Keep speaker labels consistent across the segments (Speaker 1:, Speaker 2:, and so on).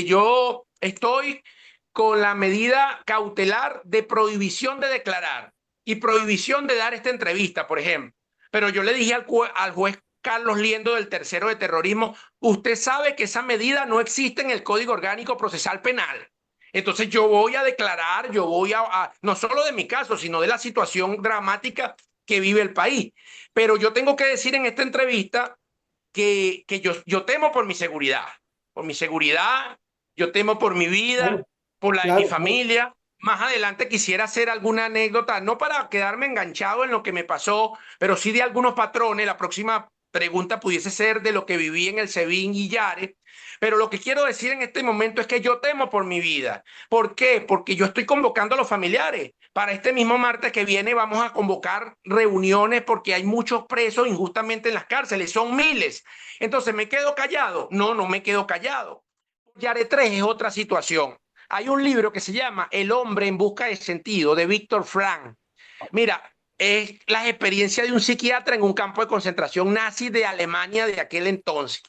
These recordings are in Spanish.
Speaker 1: yo estoy con la medida cautelar de prohibición de declarar y prohibición de dar esta entrevista, por ejemplo. Pero yo le dije al juez Carlos Liendo del tercero de terrorismo, usted sabe que esa medida no existe en el Código Orgánico Procesal Penal. Entonces yo voy a declarar, no solo de mi caso, sino de la situación dramática que vive el país. Pero yo tengo que decir en esta entrevista que yo temo por mi seguridad, yo temo por mi vida,
Speaker 2: Claro,
Speaker 1: por la de mi
Speaker 2: claro, claro.
Speaker 1: familia. Más adelante quisiera hacer alguna anécdota, no para quedarme enganchado en lo que me pasó, pero sí de algunos patrones. La próxima pregunta pudiese ser de lo que viví en el SEBIN y Yare. Pero lo que quiero decir en este momento es que yo temo por mi vida. ¿Por qué? Porque yo estoy convocando a los familiares. Para este mismo martes que viene vamos a convocar reuniones porque hay muchos presos injustamente en las cárceles, son miles. Entonces, ¿me quedo callado? No, no me quedo callado. Yare 3 es otra situación. Hay un libro que se llama El hombre en busca de sentido, de Víctor Frank. Mira, es la experiencia de un psiquiatra en un campo de concentración nazi de Alemania de aquel entonces.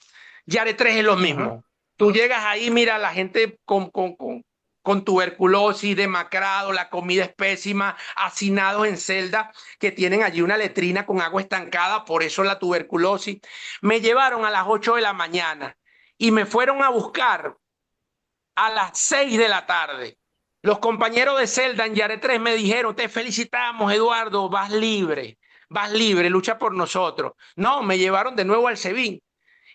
Speaker 1: Yare 3 es lo
Speaker 2: Ajá.
Speaker 1: mismo. Tú llegas ahí, mira, la gente con tuberculosis, demacrado, la comida es pésima, hacinados en celda que tienen allí una letrina con agua estancada, por eso la tuberculosis. Me llevaron a las 8 de la mañana y me fueron a buscar a las 6 de la tarde. Los compañeros de celda en Yare 3 me dijeron, te felicitamos, Eduardo, vas libre, lucha por nosotros. No, me llevaron de nuevo al SEBIN.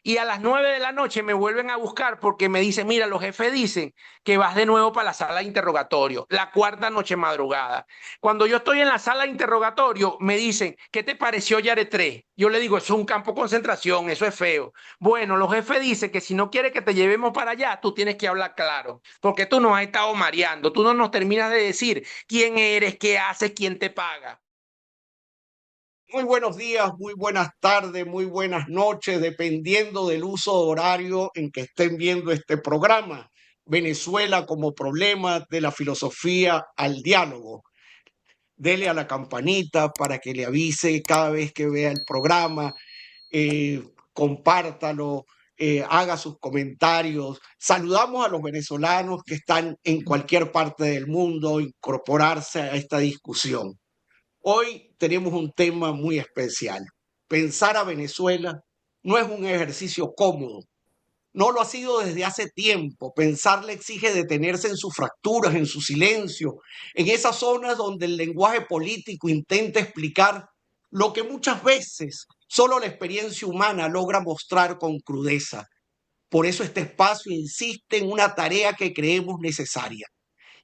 Speaker 1: Y a las 9 de la noche me vuelven a buscar porque me dicen, mira, los jefes dicen que vas de nuevo para la sala de interrogatorio, la cuarta noche madrugada. Cuando yo estoy en la sala de interrogatorio, me dicen, ¿qué te pareció Yare 3? Yo le digo, eso es un campo de concentración, eso es feo. Bueno, los jefes dicen que si no quiere que te llevemos para allá, tú tienes que hablar claro, porque tú nos has estado mareando, tú no nos terminas de decir quién eres, qué haces, quién te paga.
Speaker 2: Muy buenos días, muy buenas tardes, muy buenas noches, dependiendo del uso horario en que estén viendo este programa. Venezuela como problema de la filosofía al diálogo. Dele a la campanita para que le avise cada vez que vea el programa, eh, compártalo, haga sus comentarios. Saludamos a los venezolanos que están en cualquier parte del mundo, incorporarse a esta discusión. Hoy tenemos un tema muy especial. Pensar a Venezuela no es un ejercicio cómodo. No lo ha sido desde hace tiempo. Pensar le exige detenerse en sus fracturas, en su silencio, en esas zonas donde el lenguaje político intenta explicar lo que muchas veces solo la experiencia humana logra mostrar con crudeza. Por eso este espacio insiste en una tarea que creemos necesaria: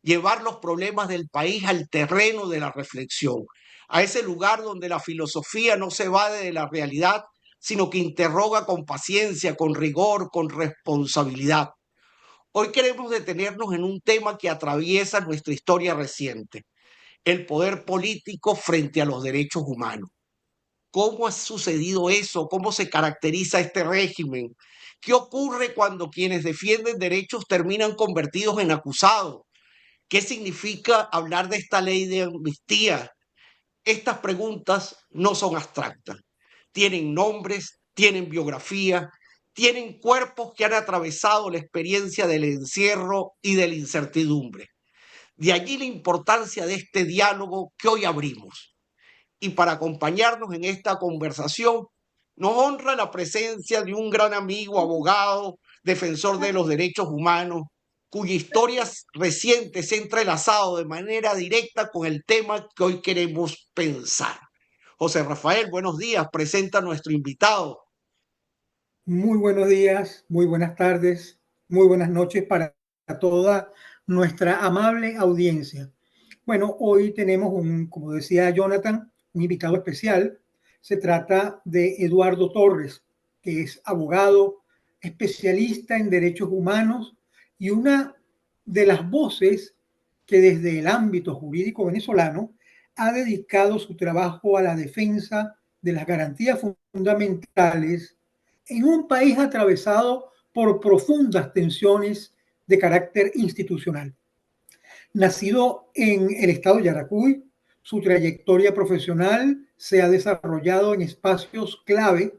Speaker 2: llevar los problemas del país al terreno de la reflexión, a ese lugar donde la filosofía no se evade de la realidad, sino que interroga con paciencia, con rigor, con responsabilidad. Hoy queremos detenernos en un tema que atraviesa nuestra historia reciente: el poder político frente a los derechos humanos. ¿Cómo ha sucedido eso? ¿Cómo se caracteriza este régimen? ¿Qué ocurre cuando quienes defienden derechos terminan convertidos en acusados? ¿Qué significa hablar de esta ley de amnistía? Estas preguntas no son abstractas. Tienen nombres, tienen biografía, tienen cuerpos que han atravesado la experiencia del encierro y de la incertidumbre. De allí la importancia de este diálogo que hoy abrimos. Y para acompañarnos en esta conversación, nos honra la presencia de un gran amigo, abogado, defensor de los derechos humanos, cuya historia reciente se ha entrelazado de manera directa con el tema que hoy queremos pensar. José Rafael, buenos días, presenta a nuestro invitado.
Speaker 3: Muy buenos días, muy buenas tardes, muy buenas noches para toda nuestra amable audiencia. Bueno, hoy tenemos como decía Jonathan, un invitado especial. Se trata de Eduardo Torres, que es abogado, especialista en derechos humanos y una de las voces que desde el ámbito jurídico venezolano ha dedicado su trabajo a la defensa de las garantías fundamentales en un país atravesado por profundas tensiones de carácter institucional. Nacido en el estado de Yaracuy, su trayectoria profesional se ha desarrollado en espacios clave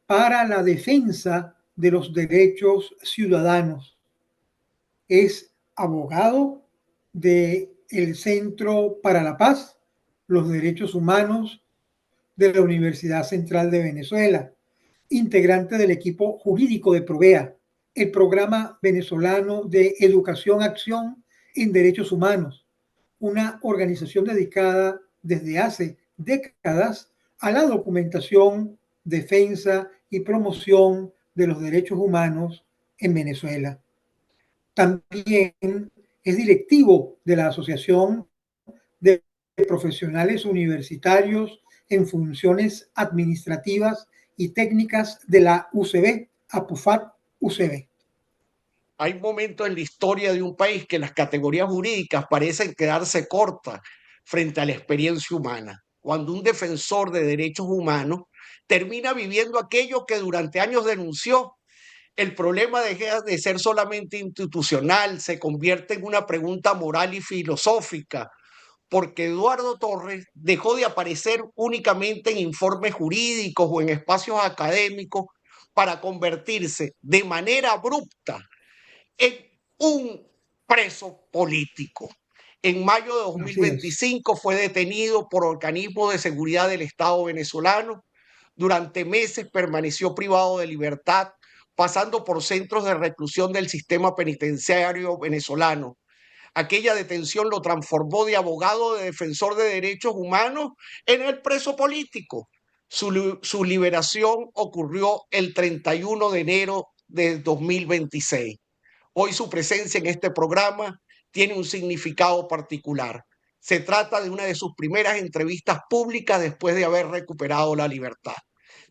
Speaker 3: para la defensa de los derechos ciudadanos. es abogado del Centro para la Paz, los Derechos Humanos de la Universidad Central de Venezuela, integrante del equipo jurídico de Provea, el programa venezolano de educación, acción en derechos humanos, una organización dedicada desde hace décadas a la documentación, defensa y promoción de los derechos humanos en Venezuela. También es directivo de la Asociación de Profesionales Universitarios en Funciones Administrativas y Técnicas de la UCB, APUFAT-UCB.
Speaker 2: Hay momentos en la historia de un país que las categorías jurídicas parecen quedarse cortas frente a la experiencia humana. Cuando un defensor de derechos humanos termina viviendo aquello que durante años denunció, el problema deja de ser solamente institucional, se convierte en una pregunta moral y filosófica, porque Eduardo Torres dejó de aparecer únicamente en informes jurídicos o en espacios académicos para convertirse de manera abrupta en un preso político. En mayo de 2025 fue detenido por organismos de seguridad del Estado venezolano. Durante meses permaneció privado de libertad, pasando por centros de reclusión del sistema penitenciario venezolano. Aquella detención lo transformó de abogado de defensor de derechos humanos en el preso político. Su liberación ocurrió el 31 de enero de 2026. Hoy su presencia en este programa tiene un significado particular. Se trata de una de sus primeras entrevistas públicas después de haber recuperado la libertad,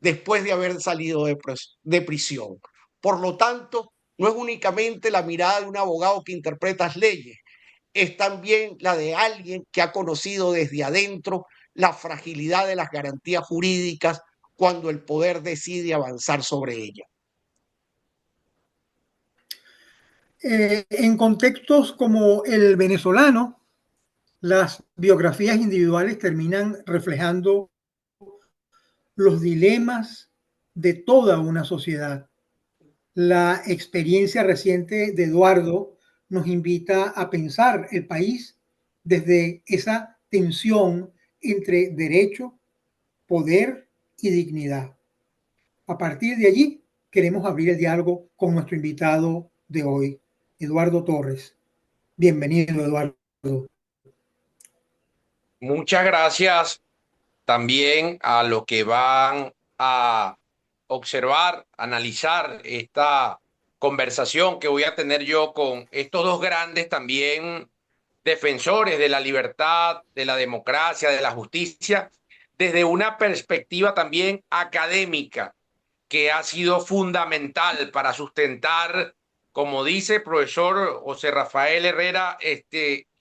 Speaker 2: después de haber salido de prisión. Por lo tanto, no es únicamente la mirada de un abogado que interpreta las leyes, es también la de alguien que ha conocido desde adentro la fragilidad de las garantías jurídicas cuando el poder decide avanzar sobre ellas.
Speaker 3: En contextos como el venezolano, las biografías individuales terminan reflejando los dilemas de toda una sociedad. La experiencia reciente de Eduardo nos invita a pensar el país desde esa tensión entre derecho, poder y dignidad. A partir de allí, queremos abrir el diálogo con nuestro invitado de hoy, Eduardo Torres. Bienvenido, Eduardo.
Speaker 1: Muchas gracias también a los que van a observar, analizar esta conversación que voy a tener yo con estos dos grandes también defensores de la libertad, de la democracia, de la justicia, desde una perspectiva también académica que ha sido fundamental para sustentar, como dice el profesor José Rafael Herrera,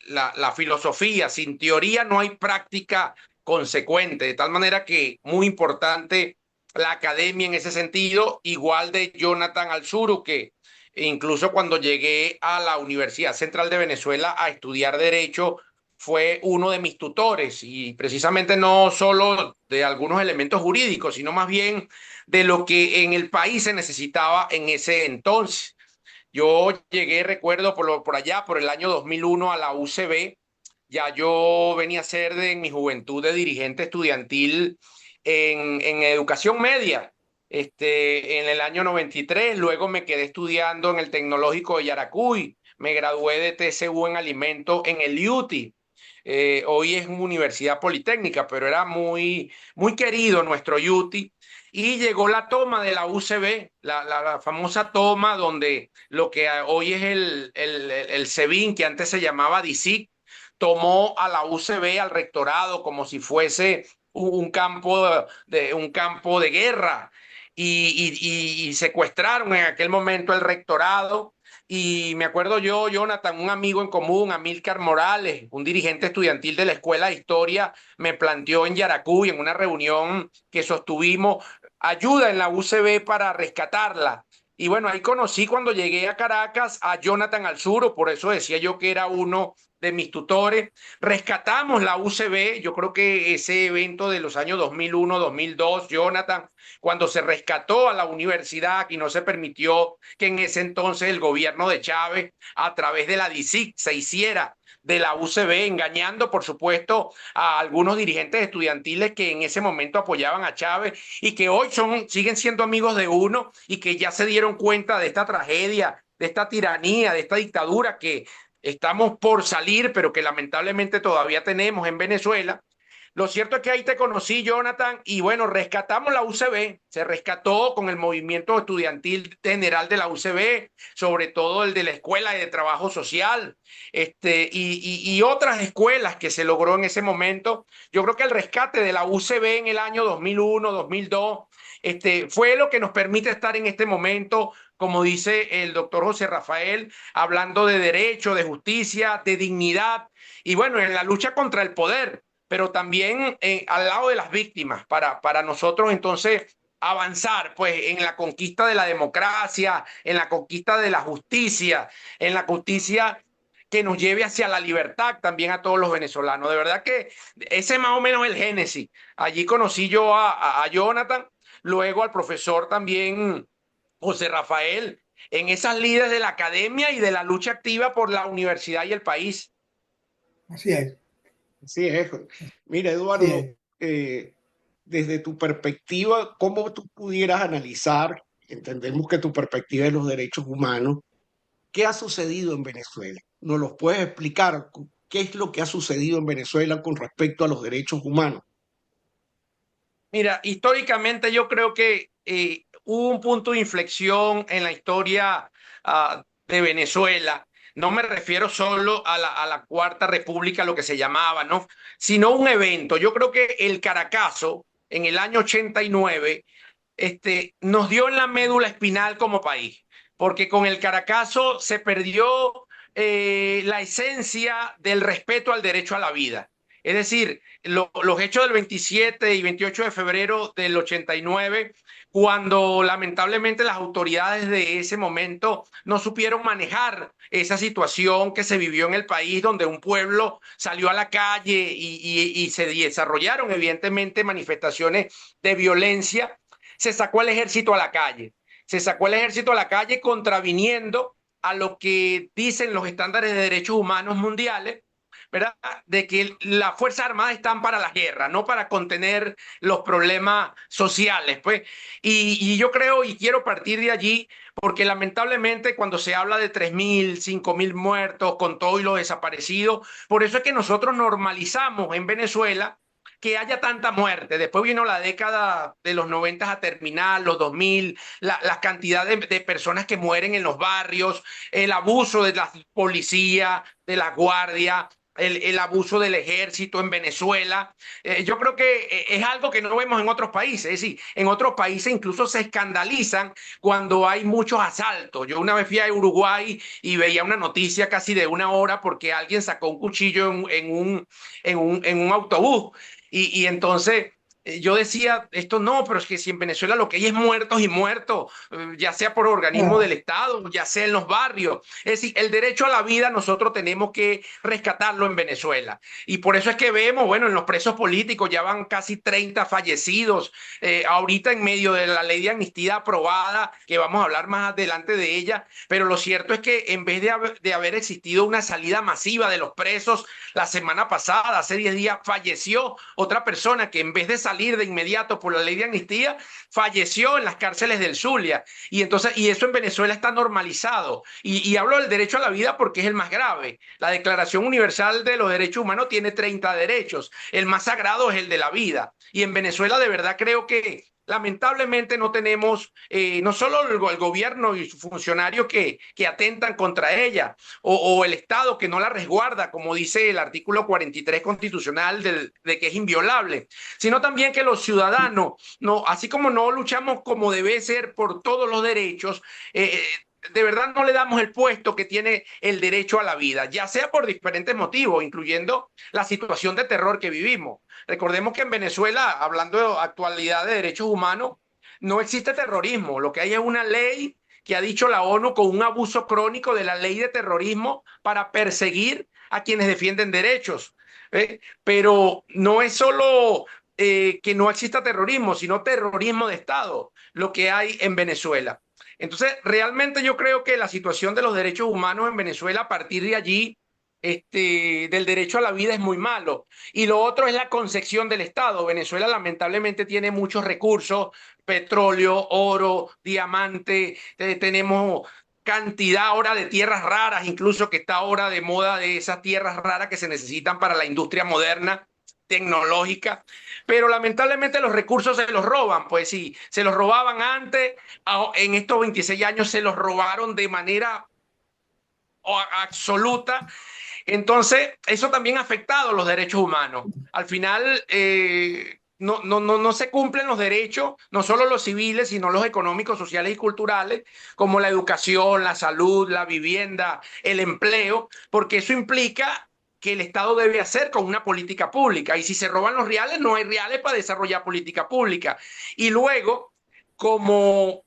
Speaker 1: la filosofía. Sin teoría no hay práctica consecuente, de tal manera que muy importante la academia en ese sentido, igual de Jonathan Alzuru, que incluso cuando llegué a la Universidad Central de Venezuela a estudiar Derecho, fue uno de mis tutores, y precisamente no solo de algunos elementos jurídicos, sino más bien de lo que en el país se necesitaba en ese entonces. Yo llegué, recuerdo, por allá, por el año 2001 a la UCB. Ya yo venía a ser en mi juventud de dirigente estudiantil en educación media. En el año 93, luego me quedé estudiando en el Tecnológico de Yaracuy, me gradué de TCU en alimentos en el UTI. Hoy es una universidad politécnica, pero era muy, muy querido nuestro UTI. Y llegó la toma de la UCB, la famosa toma donde lo que hoy es el SEBIN, que antes se llamaba DICIC, tomó a la UCB, al rectorado, como si fuese un campo de guerra. Y secuestraron en aquel momento el rectorado. Y me acuerdo yo, Jonathan, un amigo en común, Amílcar Morales, un dirigente estudiantil de la Escuela de Historia, me planteó en Yaracuy, en una reunión que sostuvimos, ayuda en la UCB para rescatarla. Y bueno, ahí conocí cuando llegué a Caracas a Jonathan Alzuro, por eso decía yo que era uno de mis tutores. Rescatamos la UCB, yo creo que ese evento de los años 2001, 2002, Jonathan, cuando se rescató a la universidad y no se permitió que en ese entonces el gobierno de Chávez, a través de la DICIC, se hiciera de la UCB, engañando, por supuesto, a algunos dirigentes estudiantiles que en ese momento apoyaban a Chávez y que hoy siguen siendo amigos de uno y que ya se dieron cuenta de esta tragedia, de esta tiranía, de esta dictadura que estamos por salir, pero que lamentablemente todavía tenemos en Venezuela. Lo cierto es que ahí te conocí, Jonathan, y bueno, rescatamos la UCB, se rescató con el movimiento estudiantil general de la UCB, sobre todo el de la Escuela de Trabajo Social, y otras escuelas que se logró en ese momento. Yo creo que el rescate de la UCB en el año 2001, 2002, fue lo que nos permite estar en este momento, como dice el doctor José Rafael, hablando de derecho, de justicia, de dignidad, y bueno, en la lucha contra el poder, pero también al lado de las víctimas, para nosotros entonces avanzar pues en la conquista de la democracia, en la conquista de la justicia, en la justicia que nos lleve hacia la libertad también a todos los venezolanos. De verdad que ese es más o menos el génesis. Allí conocí yo a Jonathan, luego al profesor también José Rafael, en esas líderes de la academia y de la lucha activa por la universidad y el país.
Speaker 3: Así es.
Speaker 2: Así es. Mira,
Speaker 3: Así
Speaker 2: Eduardo,
Speaker 3: es.
Speaker 2: desde tu perspectiva, ¿cómo tú pudieras analizar? Entendemos que tu perspectiva es los derechos humanos. ¿Qué ha sucedido en Venezuela? ¿Nos los puedes explicar? ¿Qué es lo que ha sucedido en Venezuela con respecto a los derechos humanos?
Speaker 1: Mira, históricamente yo creo que hubo un punto de inflexión en la historia de Venezuela. No me refiero solo a la Cuarta República, lo que se llamaba, ¿no? Sino un evento. Yo creo que el Caracazo, en el año 89, nos dio en la médula espinal como país, porque con el Caracazo se perdió la esencia del respeto al derecho a la vida. Es decir, los hechos del 27 y 28 de febrero del 89, cuando lamentablemente las autoridades de ese momento no supieron manejar esa situación que se vivió en el país, donde un pueblo salió a la calle y se desarrollaron evidentemente manifestaciones de violencia, se sacó al ejército a la calle. Se sacó el ejército a la calle contraviniendo a lo que dicen los estándares de derechos humanos mundiales, ¿verdad? De que las Fuerzas Armadas están para la guerra, no para contener los problemas sociales, pues. Y yo creo y quiero partir de allí porque lamentablemente cuando se habla de 3.000, 5.000 muertos con todo y los desaparecidos, por eso es que nosotros normalizamos en Venezuela que haya tanta muerte. Después vino la década de los 90 a terminar, los 2000, la cantidad de personas que mueren en los barrios, el abuso de la policía, de la guardia, el abuso del ejército en Venezuela. Yo creo que es algo que no vemos en otros países. Es decir, en otros países incluso se escandalizan cuando hay muchos asaltos. Yo una vez fui a Uruguay y veía una noticia casi de una hora porque alguien sacó un cuchillo en un autobús. Y entonces yo decía, esto no, pero es que si en Venezuela lo que hay es muertos y muertos, ya sea por organismo
Speaker 3: Ah,
Speaker 1: del Estado, ya sea en los barrios. Es decir, el derecho a la vida nosotros tenemos que rescatarlo en Venezuela. Y por eso es que vemos, bueno, en los presos políticos ya van casi 30 fallecidos. Ahorita en medio de la ley de amnistía aprobada, que vamos a hablar más adelante de ella, pero lo cierto es que en vez de haber existido una salida masiva de los presos, la semana pasada, hace 10 días, falleció otra persona que en vez de salir de inmediato por la ley de amnistía, falleció en las cárceles del Zulia. Y entonces, y eso en Venezuela está normalizado. Y hablo del derecho a la vida porque es el más grave. La Declaración Universal de los Derechos Humanos tiene 30 derechos. El más sagrado es el de la vida. Y en Venezuela de verdad creo que lamentablemente no tenemos no solo el gobierno y sus funcionarios que atentan contra ella, o el Estado que no la resguarda, como dice el artículo 43 constitucional de que es inviolable, sino también que los ciudadanos, no, así como no luchamos como debe ser por todos los derechos, de verdad no le damos el puesto que tiene el derecho a la vida, ya sea por diferentes motivos, incluyendo la situación de terror que vivimos. Recordemos que en Venezuela, hablando de actualidad de derechos humanos, no existe terrorismo, lo que hay es una ley que ha dicho la ONU con un abuso crónico de la ley de terrorismo para perseguir a quienes defienden derechos. Pero no es solo que no exista terrorismo, sino terrorismo de Estado, lo que hay en Venezuela. Entonces, realmente yo creo que la situación de los derechos humanos en Venezuela a partir de allí, del derecho a la vida es muy malo. Y lo otro es la concepción del Estado. Venezuela lamentablemente tiene muchos recursos, petróleo, oro, diamante, tenemos cantidad ahora de tierras raras, incluso que está ahora de moda de esas tierras raras que se necesitan para la industria moderna, tecnológica, pero lamentablemente los recursos se los roban, pues sí, se los robaban antes, en estos 26 años se los robaron de manera absoluta. Entonces, eso también ha afectado los derechos humanos. Al final, no se cumplen los derechos, no solo los civiles, sino los económicos, sociales y culturales, como la educación, la salud, la vivienda, el empleo, porque eso implica que el Estado debe hacer con una política pública. Y si se roban los reales, no hay reales para desarrollar política pública. Y luego, como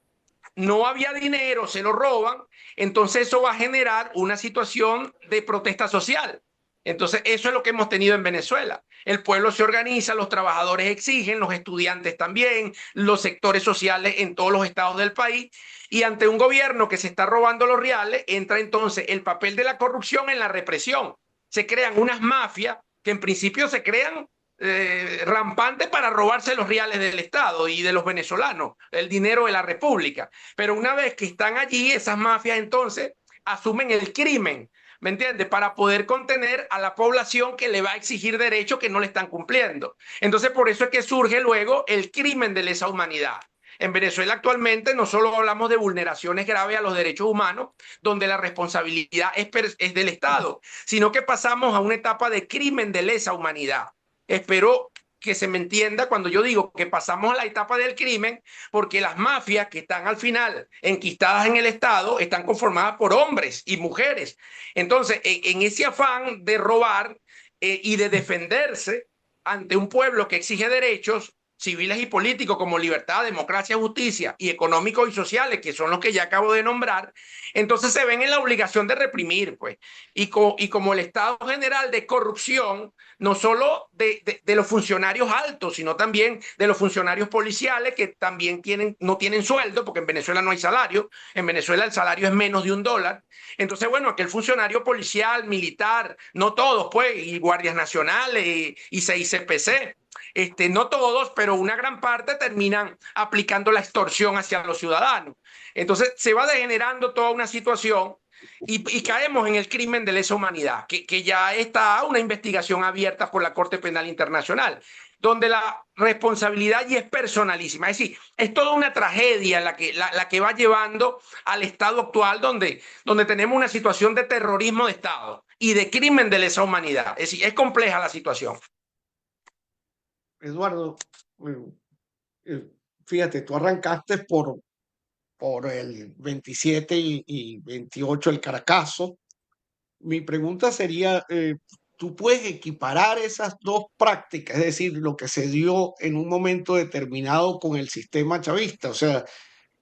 Speaker 1: no había dinero, se lo roban, entonces eso va a generar una situación de protesta social. Entonces eso es lo que hemos tenido en Venezuela. El pueblo se organiza, los trabajadores exigen, los estudiantes también, los sectores sociales en todos los estados del país, y ante un gobierno que se está robando los reales, entra entonces el papel de la corrupción en la represión. Se crean unas mafias que en principio se crean rampante para robarse los reales del Estado y de los venezolanos, el dinero de la República. Pero una vez que están allí, esas mafias entonces asumen el crimen, ¿me entiendes? Para poder contener a la población que le va a exigir derechos que no le están cumpliendo. Entonces, por eso es que surge luego el crimen de lesa humanidad. En Venezuela actualmente no solo hablamos de vulneraciones graves a los derechos humanos, donde la responsabilidad es del Estado, sino que pasamos a una etapa de crimen de lesa humanidad. Espero que se me entienda cuando yo digo que pasamos a la etapa del crimen, porque las mafias que están al final enquistadas en el Estado están conformadas por hombres y mujeres. Entonces, en ese afán de robar y de defenderse ante un pueblo que exige derechos civiles y políticos como libertad, democracia, justicia y económicos y sociales, que son los que ya acabo de nombrar, entonces se ven en la obligación de reprimir, pues. Y como el estado general de corrupción, no solo de los funcionarios altos, sino también de los funcionarios policiales que también no tienen sueldo, porque en Venezuela no hay salario, en Venezuela el salario es menos de $1. Entonces, bueno, aquel funcionario policial, militar, no todos, pues, y guardias nacionales y CICPC, no todos, pero una gran parte terminan aplicando la extorsión hacia los ciudadanos. Entonces se va degenerando toda una situación y caemos en el crimen de lesa humanidad, que ya está una investigación abierta por la Corte Penal Internacional, donde la responsabilidad ya es personalísima. Es decir, es toda una tragedia la que va llevando al estado actual, donde tenemos una situación de terrorismo de Estado y de crimen de lesa humanidad. Es decir, es compleja la situación.
Speaker 2: Eduardo, eh, fíjate, tú arrancaste por el 27 y 28 el Caracazo. Mi pregunta sería, ¿tú puedes equiparar esas dos prácticas? Es decir, lo que se dio en un momento determinado con el sistema chavista. O sea,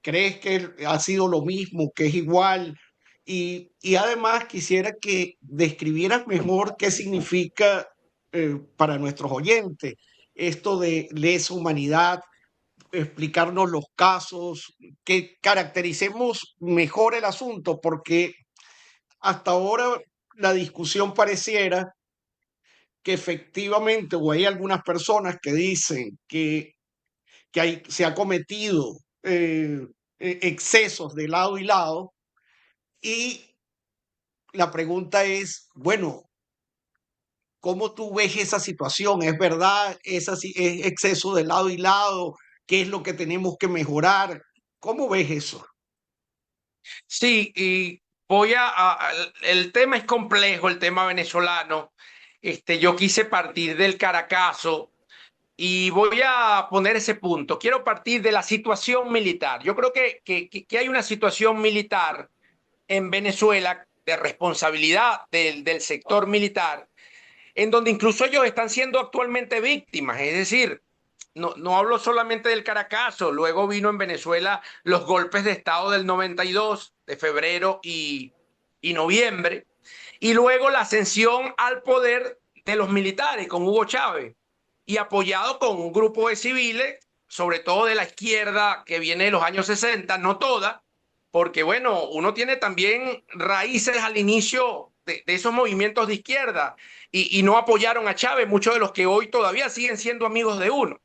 Speaker 2: ¿crees que ha sido lo mismo, que es igual? Y además quisiera que describieras mejor qué significa para nuestros oyentes esto de lesa humanidad, explicarnos los casos, que caractericemos mejor el asunto, porque hasta ahora la discusión pareciera que efectivamente, o hay algunas personas que dicen que se ha cometido excesos de lado y lado, y la pregunta es, bueno, ¿cómo tú ves esa situación? ¿Es verdad? ¿Es así, es exceso de lado y lado? ¿Qué es lo que tenemos que mejorar? ¿Cómo ves eso?
Speaker 1: Sí, y el tema es complejo, el tema venezolano. Yo quise partir del Caracazo y voy a poner ese punto. Quiero partir de la situación militar. Yo creo que hay una situación militar en Venezuela de responsabilidad del sector militar, en donde incluso ellos están siendo actualmente víctimas. Es decir, no hablo solamente del Caracazo, luego vino en Venezuela los golpes de Estado del 92, de febrero y noviembre, y luego la ascensión al poder de los militares con Hugo Chávez y apoyado con un grupo de civiles, sobre todo de la izquierda que viene de los años 60, no toda, porque bueno, uno tiene también raíces al inicio de esos movimientos de izquierda y no apoyaron a Chávez, muchos de los que hoy todavía siguen siendo amigos de uno.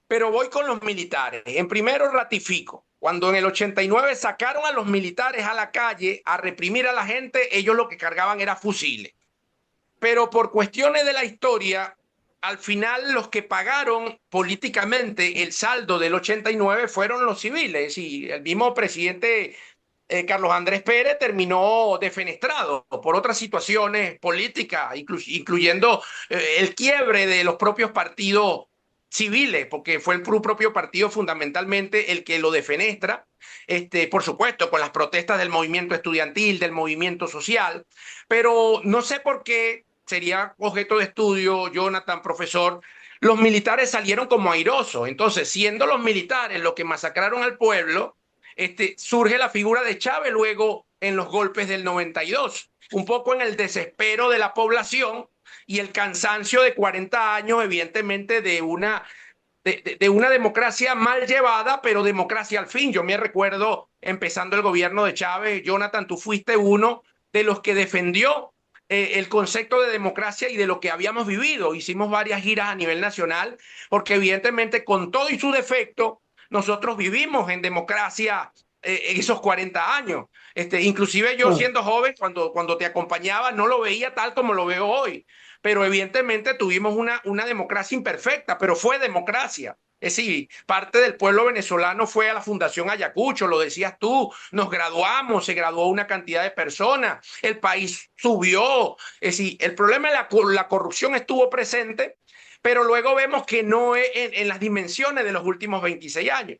Speaker 1: Pero voy con los militares. En primero ratifico, cuando en el 89 sacaron a los militares a la calle a reprimir a la gente, ellos lo que cargaban era fusiles. Pero por cuestiones de la historia, al final los que pagaron políticamente el saldo del 89 fueron los civiles y el mismo presidente Carlos Andrés Pérez terminó defenestrado por otras situaciones políticas, incluyendo el quiebre de los propios partidos civiles, porque fue el propio partido fundamentalmente el que lo defenestra, por supuesto, con las protestas del movimiento estudiantil, del movimiento social, pero no sé por qué, sería objeto de estudio, Jonathan, profesor, los militares salieron como airosos. Entonces, siendo los militares los que masacraron al pueblo, surge la figura de Chávez luego en los golpes del 92, un poco en el desespero de la población y el cansancio de 40 años, evidentemente, de una democracia mal llevada, pero democracia al fin. Yo me recuerdo empezando el gobierno de Chávez, Jonathan, tú fuiste uno de los que defendió el concepto de democracia y de lo que habíamos vivido. Hicimos varias giras a nivel nacional, porque evidentemente con todo y su defecto, nosotros vivimos en democracia en esos 40 años. Inclusive yo siendo joven, cuando te acompañaba, no lo veía tal como lo veo hoy, pero evidentemente tuvimos una democracia imperfecta, pero fue democracia. Es decir, parte del pueblo venezolano fue a la Fundación Ayacucho, lo decías tú, nos graduamos, se graduó una cantidad de personas, el país subió. Es decir, el problema de la corrupción estuvo presente, pero luego vemos que no es en las dimensiones de los últimos 26 años.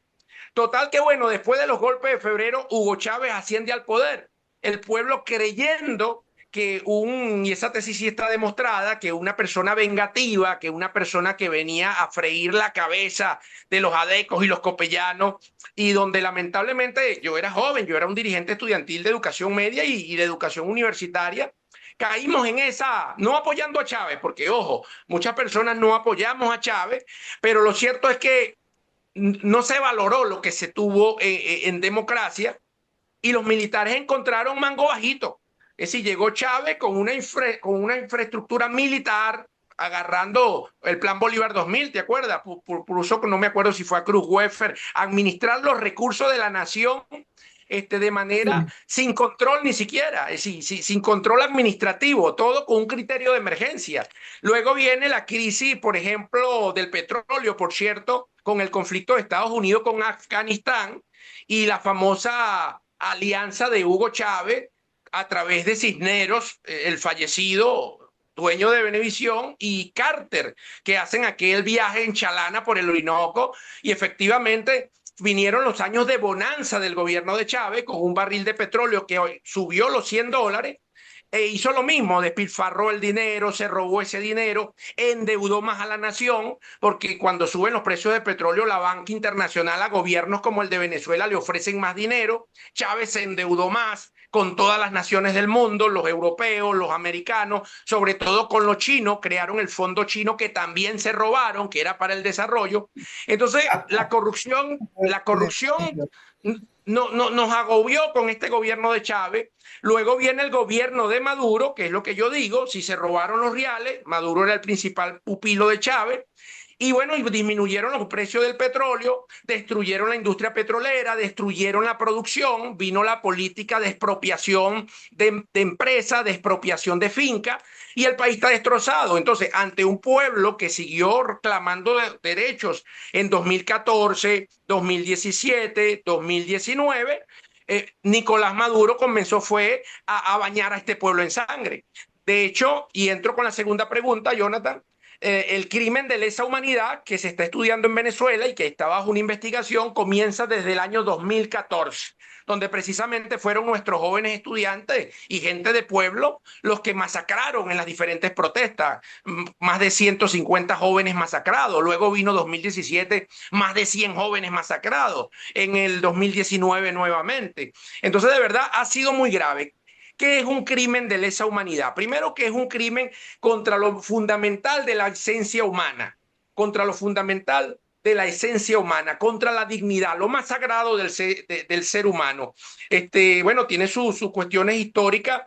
Speaker 1: Total que bueno, después de los golpes de febrero, Hugo Chávez asciende al poder. El pueblo creyendo que y esa tesis sí está demostrada, que una persona vengativa, que una persona que venía a freír la cabeza de los adecos y los copellanos, y donde lamentablemente yo era joven, yo era un dirigente estudiantil de educación media y de educación universitaria, caímos en esa, no apoyando a Chávez, porque ojo, muchas personas no apoyamos a Chávez, pero lo cierto es que no se valoró lo que se tuvo en democracia y los militares encontraron mango bajito. Es decir, llegó Chávez con con una infraestructura militar, agarrando el Plan Bolívar 2000, ¿te acuerdas? Puso, no me acuerdo si fue a Cruz Welfer, administrar los recursos de la nación de manera sin control ni siquiera, es decir, sin control administrativo, todo con un criterio de emergencia. Luego viene la crisis, por ejemplo, del petróleo, por cierto, con el conflicto de Estados Unidos con Afganistán y la famosa alianza de Hugo Chávez a través de Cisneros, el fallecido dueño de Venevisión, y Carter, que hacen aquel viaje en Chalana por el Orinoco, y efectivamente vinieron los años de bonanza del gobierno de Chávez con un barril de petróleo que hoy subió los $100 e hizo lo mismo, despilfarró el dinero, se robó ese dinero, endeudó más a la nación, porque cuando suben los precios de petróleo, la banca internacional a gobiernos como el de Venezuela le ofrecen más dinero, Chávez se endeudó más con todas las naciones del mundo, los europeos, los americanos, sobre todo con los chinos, crearon el fondo chino que también se robaron, que era para el desarrollo. Entonces, la corrupción nos agobió con este gobierno de Chávez. Luego viene el gobierno de Maduro, que es lo que yo digo, si se robaron los reales, Maduro era el principal pupilo de Chávez, y bueno, disminuyeron los precios del petróleo, destruyeron la industria petrolera, destruyeron la producción, vino la política de expropiación de empresas, de expropiación de fincas, y el país está destrozado. Entonces, ante un pueblo que siguió reclamando derechos en 2014, 2017, 2019, Nicolás Maduro comenzó fue a bañar a este pueblo en sangre. De hecho, y entro con la segunda pregunta, Jonathan, el crimen de lesa humanidad que se está estudiando en Venezuela y que está bajo una investigación comienza desde el año 2014, donde precisamente fueron nuestros jóvenes estudiantes y gente de pueblo los que masacraron en las diferentes protestas. Más de 150 jóvenes masacrados. Luego vino 2017, más de 100 jóvenes masacrados. En el 2019 nuevamente. Entonces, de verdad, ha sido muy grave. ¿Qué es un crimen de lesa humanidad? Primero, que es un crimen contra lo fundamental de la esencia humana, contra lo fundamental de la esencia humana, contra la dignidad, lo más sagrado del ser humano. Bueno, tiene sus cuestiones históricas,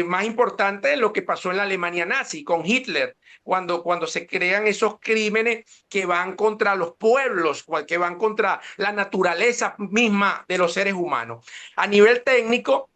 Speaker 1: más importante lo que pasó en la Alemania nazi con Hitler, cuando se crean esos crímenes que van contra los pueblos, que van contra la naturaleza misma de los seres humanos. A nivel técnico,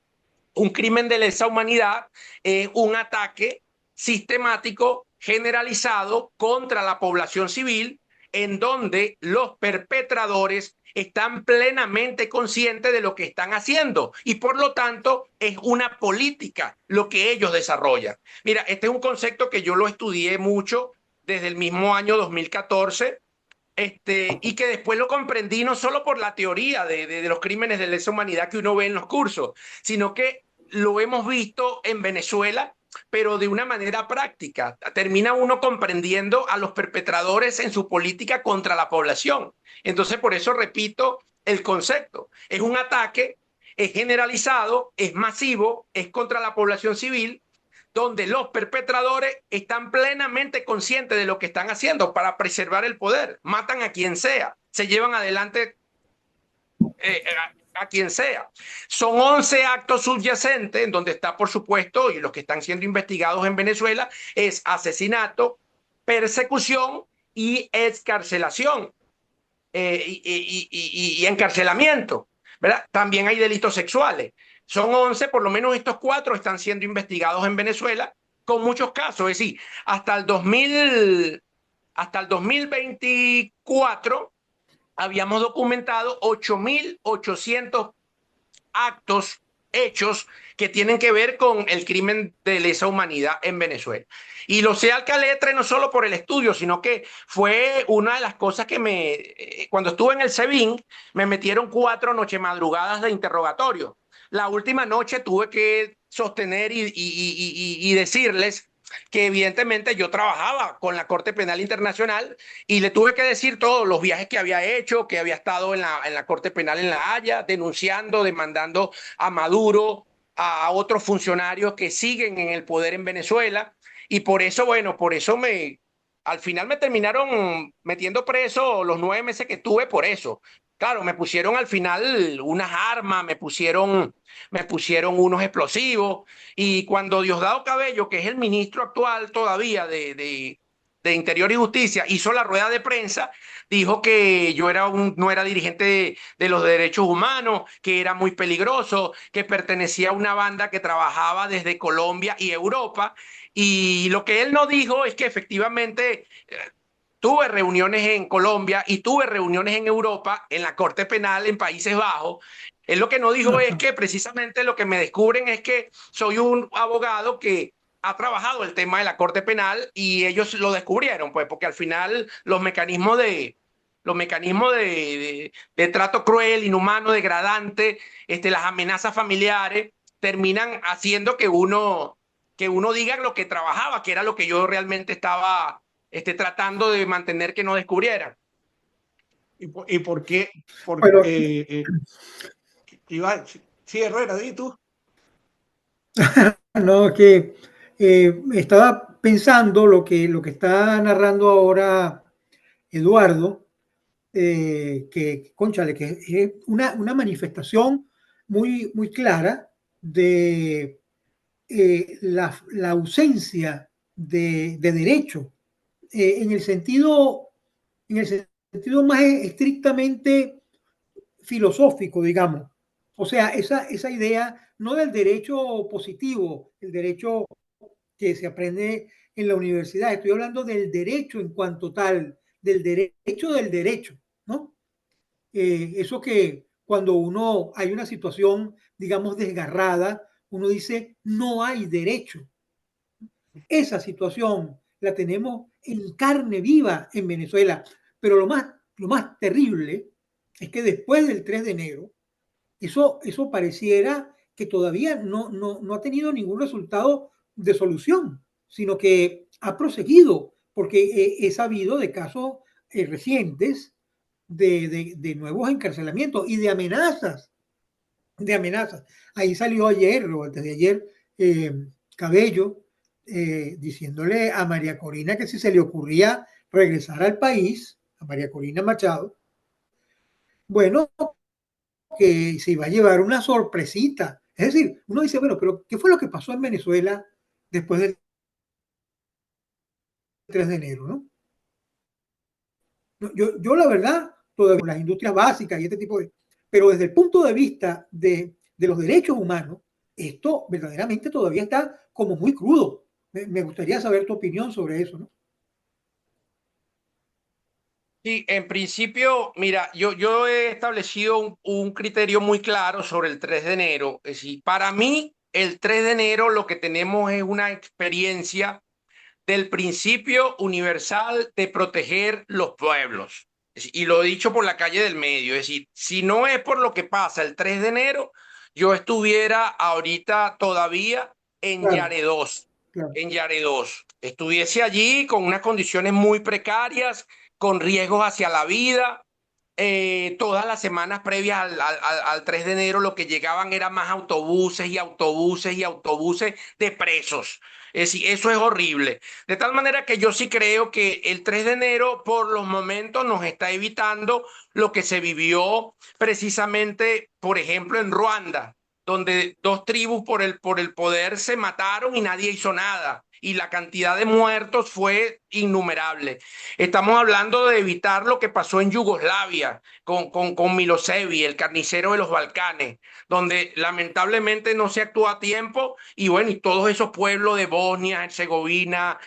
Speaker 1: un crimen de lesa humanidad es un ataque sistemático, generalizado contra la población civil, en donde los perpetradores están plenamente conscientes de lo que están haciendo y por lo tanto es una política lo que ellos desarrollan. Mira, este es un concepto que yo lo estudié mucho desde el mismo año 2014, y que después lo comprendí no solo por la teoría de los crímenes de lesa humanidad que uno ve en los cursos, sino que lo hemos visto en Venezuela, pero de una manera práctica. Termina uno comprendiendo a los perpetradores en su política contra la población. Entonces, por eso repito el concepto. Es un ataque, es generalizado, es masivo, es contra la población civil, donde los perpetradores están plenamente conscientes de lo que están haciendo para preservar el poder. Matan a quien sea, se llevan adelante a quien sea. Son 11 actos subyacentes, en donde está, por supuesto, y los que están siendo investigados en Venezuela, es asesinato, persecución y excarcelación, y encarcelamiento, ¿verdad? También hay delitos sexuales. Son 11, por lo menos estos 4 están siendo investigados en Venezuela con muchos casos. Es decir, hasta el 2024 habíamos documentado 8.800 actos, hechos que tienen que ver con el crimen de lesa humanidad en Venezuela. Y lo sé al caletre no solo por el estudio, sino que fue una de las cosas que cuando estuve en el SEBIN, me metieron 4 noches madrugadas de interrogatorio. La última noche tuve que sostener y decirles que evidentemente yo trabajaba con la Corte Penal Internacional y le tuve que decir todos los viajes que había hecho, que había estado en la Corte Penal en La Haya, denunciando, demandando a Maduro, a otros funcionarios que siguen en el poder en Venezuela. Y por eso, bueno, al final me terminaron metiendo preso los 9 meses que tuve por eso. Claro, me pusieron al final unas armas, me pusieron unos explosivos, y cuando Diosdado Cabello, que es el ministro actual todavía de Interior y Justicia, hizo la rueda de prensa, dijo que yo no era dirigente de los derechos humanos, que era muy peligroso, que pertenecía a una banda que trabajaba desde Colombia y Europa. Y lo que él no dijo es que efectivamente tuve reuniones en Colombia y tuve reuniones en Europa, en la Corte Penal en Países Bajos. Él lo que no dijo es que precisamente lo que me descubren es que soy un abogado que ha trabajado el tema de la Corte Penal y ellos lo descubrieron, pues, porque al final los mecanismos de trato cruel, inhumano, degradante, las amenazas familiares, terminan haciendo que uno diga lo que trabajaba, que era lo que yo realmente estaba tratando de mantener que no descubrieran.
Speaker 2: ¿Y por qué?
Speaker 3: Pero,
Speaker 2: Iván, sí, Herrera, di tú.
Speaker 3: no, que estaba pensando lo que está narrando ahora Eduardo, cónchale, que es una manifestación muy, muy clara de la ausencia de derecho, en el sentido más estrictamente filosófico, digamos. O sea, esa idea no del derecho positivo, el derecho que se aprende en la universidad, estoy hablando del derecho en cuanto tal, del derecho, ¿no? Eso que cuando hay una situación, digamos, desgarrada, uno dice, no hay derecho. Esa situación la tenemos en carne viva en Venezuela. Pero lo más terrible es que después del 3 de enero, eso pareciera que todavía no ha tenido ningún resultado de solución, sino que ha proseguido, porque he sabido de casos recientes de nuevos encarcelamientos y de amenazas. Ahí salió ayer o antes de ayer Cabello diciéndole a María Corina que si se le ocurría regresar al país, a María Corina Machado, bueno, que se iba a llevar una sorpresita. Es decir, uno dice, bueno, pero ¿qué fue lo que pasó en Venezuela después del 3 de enero? ¿No? Yo la verdad, todavía las industrias básicas y este tipo de... Pero desde el punto de vista de los derechos humanos, esto verdaderamente todavía está como muy crudo. Me gustaría saber tu opinión sobre eso, ¿no?
Speaker 1: Sí, en principio, mira, yo he establecido un criterio muy claro sobre el 3 de enero. Es decir, para mí, el 3 de enero lo que tenemos es una experiencia del principio universal de proteger los pueblos. Y lo he dicho por la calle del medio. Es decir, si no es por lo que pasa el 3 de enero, yo estuviera ahorita todavía en
Speaker 3: Claro,
Speaker 1: Yare 2,
Speaker 3: claro.
Speaker 1: en Yare 2. Estuviese allí con unas condiciones muy precarias, con riesgos hacia la vida. Todas las semanas previas al 3 de enero lo que llegaban eran más autobuses y autobuses y autobuses de presos. Es decir, eso es horrible. De tal manera que yo sí creo que el 3 de enero por los momentos nos está evitando lo que se vivió precisamente, por ejemplo, en Ruanda, donde dos tribus por el poder se mataron y nadie hizo nada. Y la cantidad de muertos fue innumerable. Estamos hablando de evitar lo que pasó en Yugoslavia con Milosevic, el carnicero de los Balcanes, donde lamentablemente no se actuó a tiempo y bueno, y todos esos pueblos de Bosnia, Herzegovina,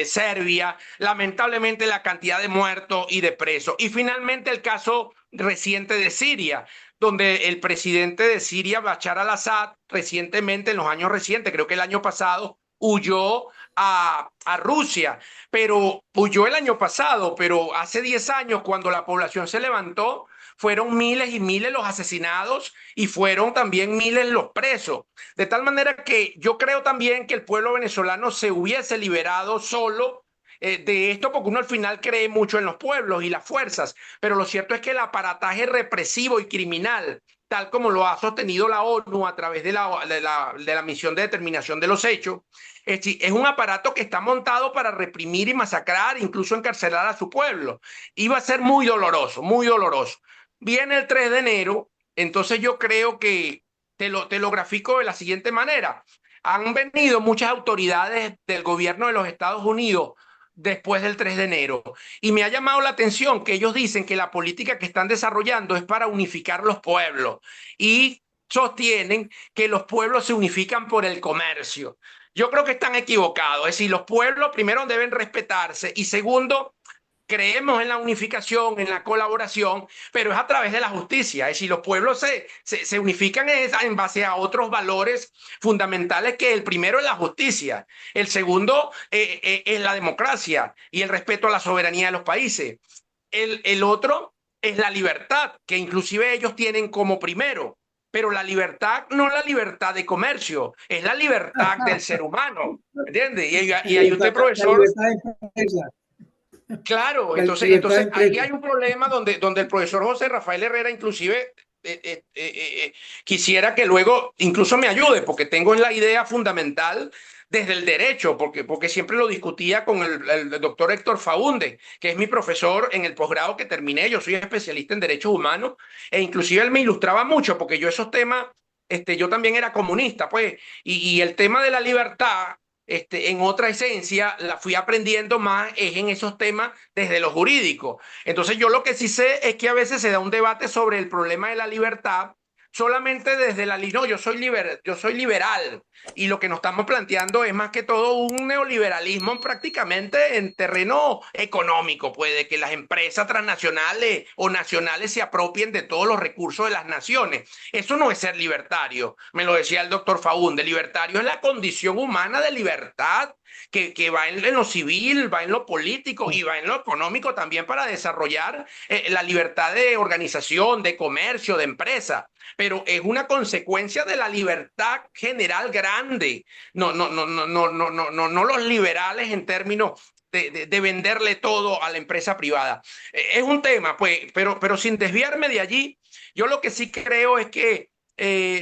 Speaker 1: Serbia, lamentablemente la cantidad de muertos y de presos. Y finalmente el caso reciente de Siria, donde el presidente de Siria, Bashar al-Assad, recientemente, en los años recientes, creo que el año pasado, huyó a Rusia, pero huyó el año pasado, pero hace 10 años, cuando la población se levantó, fueron miles y miles los asesinados y fueron también miles los presos. De tal manera que yo creo también que el pueblo venezolano se hubiese liberado solo de esto, porque uno al final cree mucho en los pueblos y las fuerzas, pero lo cierto es que el aparataje represivo y criminal, tal como lo ha sostenido la ONU a través de la misión de determinación de los hechos, es un aparato que está montado para reprimir y masacrar, incluso encarcelar a su pueblo. Y va a ser muy doloroso, muy doloroso. Viene el 3 de enero, entonces yo creo que te lo grafico de la siguiente manera. Han venido muchas autoridades del gobierno de los Estados Unidos después del 3 de enero y me ha llamado la atención que ellos dicen que la política que están desarrollando es para unificar los pueblos y sostienen que los pueblos se unifican por el comercio. Yo creo que están equivocados. Es decir, los pueblos primero deben respetarse y segundo, creemos en la unificación, en la colaboración, pero es a través de la justicia. Es decir, los pueblos se unifican en base a otros valores fundamentales, que el primero es la justicia, el segundo es la democracia y el respeto a la soberanía de los países. El otro es la libertad, que inclusive ellos tienen como primero. Pero la libertad no es la libertad de comercio, es la libertad del ser humano. ¿Entiendes? Y ahí usted,
Speaker 3: La
Speaker 1: profesor,
Speaker 3: libertad de empresa.
Speaker 1: claro,
Speaker 3: La libertad de
Speaker 1: entonces ahí
Speaker 3: empresa.
Speaker 1: hay un problema donde el profesor José Rafael Herrera inclusive quisiera que luego incluso me ayude, porque tengo la idea fundamental desde el derecho, porque siempre lo discutía con el doctor Héctor Faúnde, que es mi profesor en el posgrado que terminé. Yo soy especialista en derechos humanos e inclusive él me ilustraba mucho, porque yo esos temas, yo también era comunista, pues, y el tema de la libertad en otra esencia, la fui aprendiendo más es en esos temas desde lo jurídico. Entonces yo lo que sí sé es que a veces se da un debate sobre el problema de la libertad solamente desde la línea, no, yo soy liberal y lo que nos estamos planteando es más que todo un neoliberalismo prácticamente en terreno económico, puede que las empresas transnacionales o nacionales se apropien de todos los recursos de las naciones. Eso no es ser libertario, me lo decía el doctor Faúnde. Libertario es la condición humana de libertad que va en lo civil, va en lo político y va en lo económico también para desarrollar la libertad de organización, de comercio, de empresa. Pero es una consecuencia de la libertad general grande. No los liberales en términos de venderle todo a la empresa privada. Es un tema, pues, pero sin desviarme de allí, yo lo que sí creo es que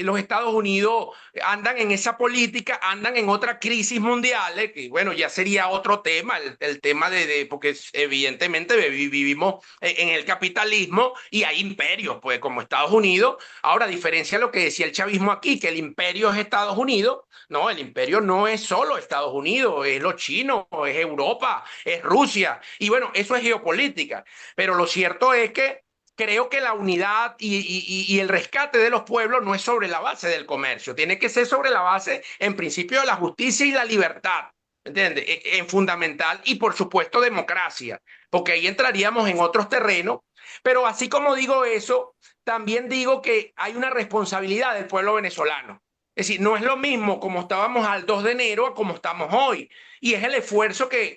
Speaker 1: los Estados Unidos andan en esa política, andan en otra crisis mundial, que bueno, ya sería otro tema, el tema porque evidentemente vivimos en el capitalismo y hay imperios, pues como Estados Unidos. Ahora, a diferencia de lo que decía el chavismo aquí, que el imperio es Estados Unidos, no, el imperio no es solo Estados Unidos, es los chinos, es Europa, es Rusia, y bueno, eso es geopolítica, pero lo cierto es que creo que la unidad y el rescate de los pueblos no es sobre la base del comercio, tiene que ser sobre la base, en principio, de la justicia y la libertad, ¿entiendes? En fundamental, y por supuesto democracia, porque ahí entraríamos en otros terrenos, pero así como digo eso, también digo que hay una responsabilidad del pueblo venezolano. Es decir, no es lo mismo como estábamos al 2 de enero a como estamos hoy. Y es el esfuerzo que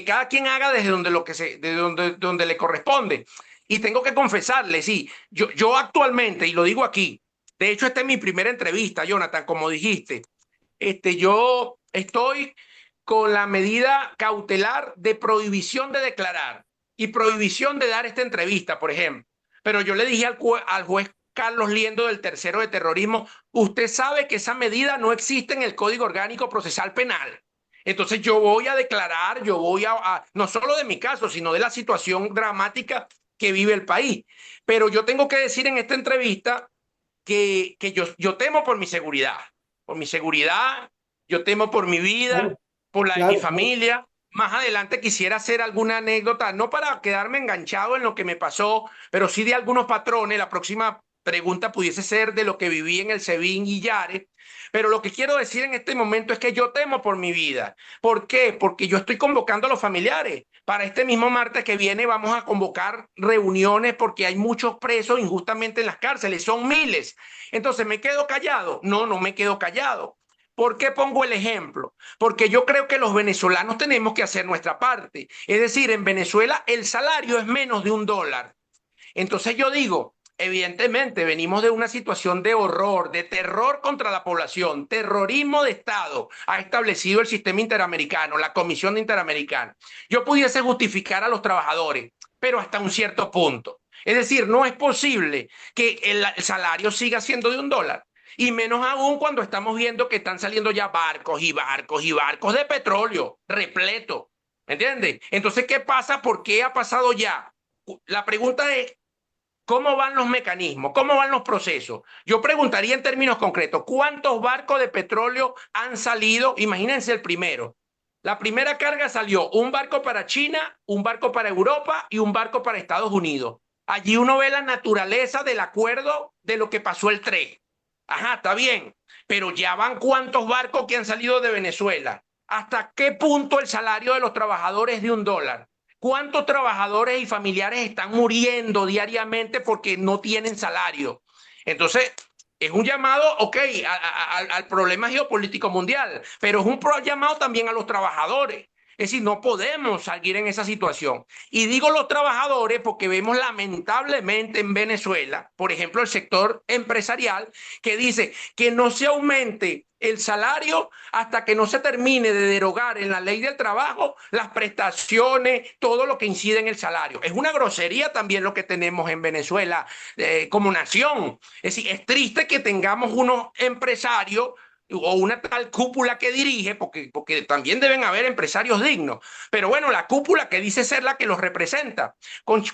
Speaker 1: cada quien haga desde donde le corresponde. Y tengo que confesarle, sí, yo actualmente, y lo digo aquí, de hecho esta es mi primera entrevista, Jonathan, como dijiste, yo estoy con la medida cautelar de prohibición de declarar y prohibición de dar esta entrevista, por ejemplo. Pero yo le dije al juez Carlos Liendo del Tercero de Terrorismo, usted sabe que esa medida no existe en el Código Orgánico Procesal Penal. Entonces yo voy a declarar, yo voy no solo de mi caso, sino de la situación dramática que vive el país. Pero yo tengo que decir en esta entrevista que yo temo por mi seguridad, yo temo por mi vida,
Speaker 3: Claro,
Speaker 1: por la de mi
Speaker 3: claro, claro.
Speaker 1: familia. Más adelante quisiera hacer alguna anécdota, no para quedarme enganchado en lo que me pasó, pero sí de algunos patrones. La próxima pregunta pudiese ser de lo que viví en el SEBIN y Yare. Pero lo que quiero decir en este momento es que yo temo por mi vida. ¿Por qué? Porque yo estoy convocando a los familiares. Para este mismo martes que viene vamos a convocar reuniones porque hay muchos presos injustamente en las cárceles, son miles. Entonces, ¿me quedo callado? No, no me quedo callado. ¿Por qué pongo el ejemplo? Porque yo creo que los venezolanos tenemos que hacer nuestra parte. Es decir, en Venezuela el salario es menos de $1. Entonces yo digo, evidentemente venimos de una situación de horror, de terror contra la población, terrorismo de Estado ha establecido el sistema interamericano, la Comisión Interamericana. Yo pudiese justificar a los trabajadores, pero hasta un cierto punto. Es decir, no es posible que el salario siga siendo de $1. Y menos aún cuando estamos viendo que están saliendo ya barcos y barcos y barcos de petróleo repleto. ¿Me entiendes? Entonces, ¿qué pasa? ¿Por qué ha pasado ya? La pregunta es, ¿cómo van los mecanismos? ¿Cómo van los procesos? Yo preguntaría en términos concretos, ¿cuántos barcos de petróleo han salido? Imagínense el primero. La primera carga salió un barco para China, un barco para Europa y un barco para Estados Unidos. Allí uno ve la naturaleza del acuerdo de lo que pasó el 3. Ajá, está bien, pero ya van cuántos barcos que han salido de Venezuela. ¿Hasta qué punto el salario de los trabajadores es de $1? ¿Cuántos trabajadores y familiares están muriendo diariamente porque no tienen salario? Entonces, es un llamado, ok, al problema geopolítico mundial, pero es un llamado también a los trabajadores. Es decir, no podemos seguir en esa situación. Y digo los trabajadores porque vemos lamentablemente en Venezuela, por ejemplo, el sector empresarial, que dice que no se aumente el salario hasta que no se termine de derogar en la ley del trabajo las prestaciones, todo lo que incide en el salario. Es una grosería también lo que tenemos en Venezuela como nación. Es decir, es triste que tengamos unos empresarios o una tal cúpula que dirige, porque también deben haber empresarios dignos, pero bueno, la cúpula que dice ser la que los representa,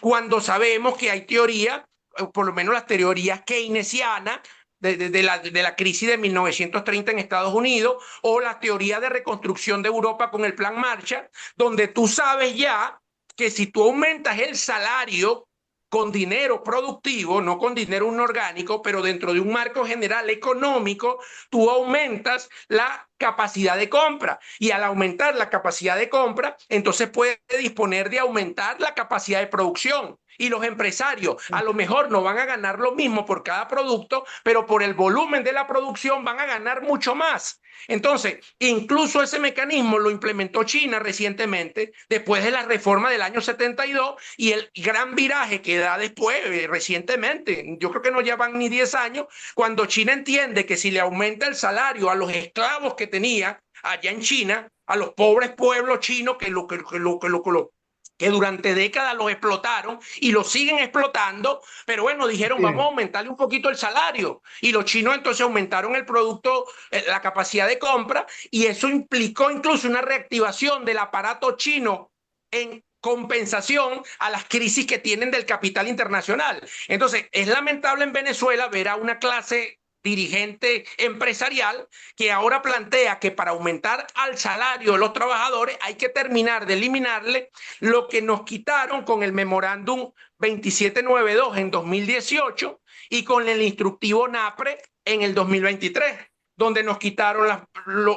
Speaker 1: cuando sabemos que hay teoría, por lo menos las teorías keynesianas, de la crisis de 1930 en Estados Unidos, o la teoría de reconstrucción de Europa con el Plan Marshall, donde tú sabes ya que si tú aumentas el salario con dinero productivo, no con dinero inorgánico, pero dentro de un marco general económico, tú aumentas la capacidad de compra. Y al aumentar la capacidad de compra, entonces puede disponer de aumentar la capacidad de producción. Y los empresarios a lo mejor no van a ganar lo mismo por cada producto, pero por el volumen de la producción van a ganar mucho más. Entonces, incluso ese mecanismo lo implementó China recientemente, después de la reforma del año 72 y el gran viraje que da después, recientemente, yo creo que no llevan ni 10 años, cuando China entiende que si le aumenta el salario a los esclavos que tenía allá en China, a los pobres pueblos chinos que durante décadas los explotaron y los siguen explotando, pero bueno, dijeron, vamos a
Speaker 3: Bien.
Speaker 1: aumentarle un poquito el salario. Y los chinos entonces aumentaron el producto, la capacidad de compra, y eso implicó incluso una reactivación del aparato chino en compensación a las crisis que tienen del capital internacional. Entonces, es lamentable en Venezuela ver a una clase dirigente empresarial que ahora plantea que para aumentar al salario de los trabajadores hay que terminar de eliminarle lo que nos quitaron con el memorándum 2792 en 2018 y con el instructivo NAPRE en el 2023, donde nos quitaron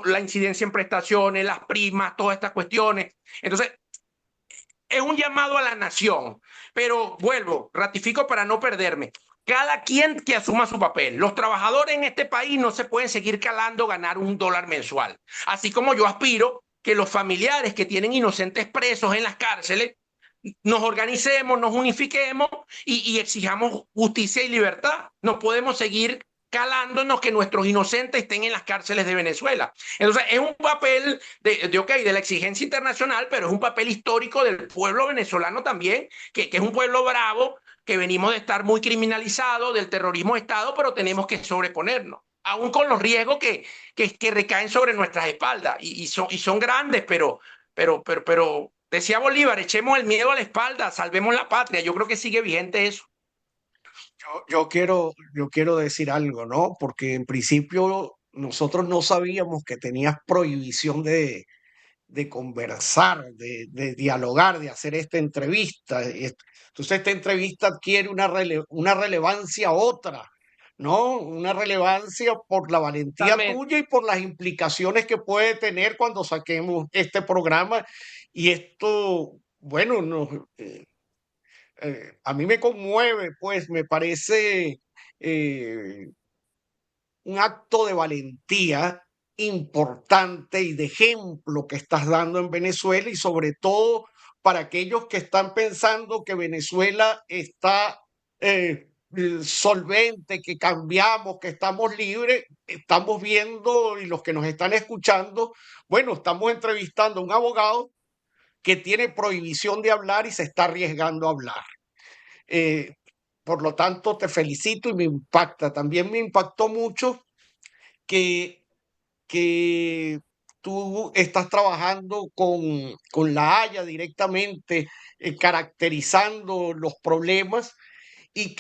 Speaker 1: la incidencia en prestaciones, las primas, todas estas cuestiones. Entonces, es un llamado a la nación, pero vuelvo, ratifico para no perderme. Cada quien que asuma su papel. Los trabajadores en este país no se pueden seguir calando ganar $1 mensual. Así como yo aspiro que los familiares que tienen inocentes presos en las cárceles nos organicemos, nos unifiquemos y exijamos justicia y libertad. No podemos seguir calándonos que nuestros inocentes estén en las cárceles de Venezuela. Entonces, es un papel de la exigencia internacional, pero es un papel histórico del pueblo venezolano también, que es un pueblo bravo, que venimos de estar muy criminalizados del terrorismo de Estado, pero tenemos que sobreponernos, aún con los riesgos que recaen sobre nuestras espaldas, y son grandes, pero decía Bolívar, echemos el miedo a la espalda, salvemos la patria. Yo creo que sigue vigente eso.
Speaker 2: Yo quiero decir algo, ¿no? Porque en principio nosotros no sabíamos que tenías prohibición de conversar, de dialogar, de hacer esta entrevista. Entonces esta entrevista adquiere una relevancia otra, ¿no? Una relevancia por la valentía
Speaker 1: Totalmente.
Speaker 2: tuya y por las implicaciones que puede tener cuando saquemos este programa. Y esto, bueno, a mí me conmueve, pues me parece eh, un acto de valentía importante y de ejemplo que estás dando en Venezuela y sobre todo para aquellos que están pensando que Venezuela está solvente, que cambiamos, que estamos libres, estamos viendo y los que nos están escuchando, bueno, estamos entrevistando a un abogado que tiene prohibición de hablar y se está arriesgando a hablar. Eh, por lo tanto, te felicito y me impacta. También me impactó mucho que, que tú estás trabajando con la Haya directamente, caracterizando los problemas y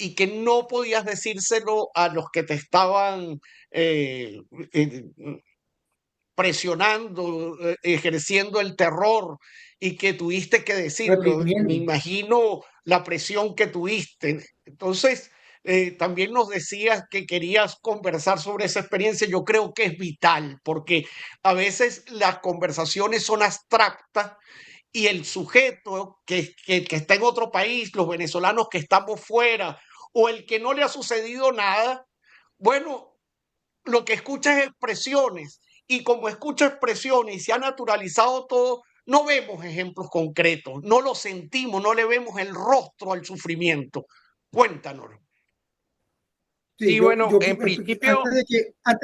Speaker 2: y que no podías decírselo a los que te estaban eh, eh, presionando, ejerciendo el terror y que tuviste que decirlo. Me
Speaker 3: Reprimiendo.
Speaker 2: imagino la presión que tuviste. Entonces, también nos decías que querías conversar sobre esa experiencia. Yo creo que es vital porque a veces las conversaciones son abstractas y el sujeto que está en otro país, los venezolanos que estamos fuera o el que no le ha sucedido nada, bueno, lo que escucha es expresiones y como escucha expresiones y se ha naturalizado todo, no vemos ejemplos concretos, no lo sentimos, no le vemos el rostro al sufrimiento. Cuéntanos.
Speaker 3: Sí,
Speaker 1: Sí, bueno, en
Speaker 3: antes
Speaker 1: principio,
Speaker 3: antes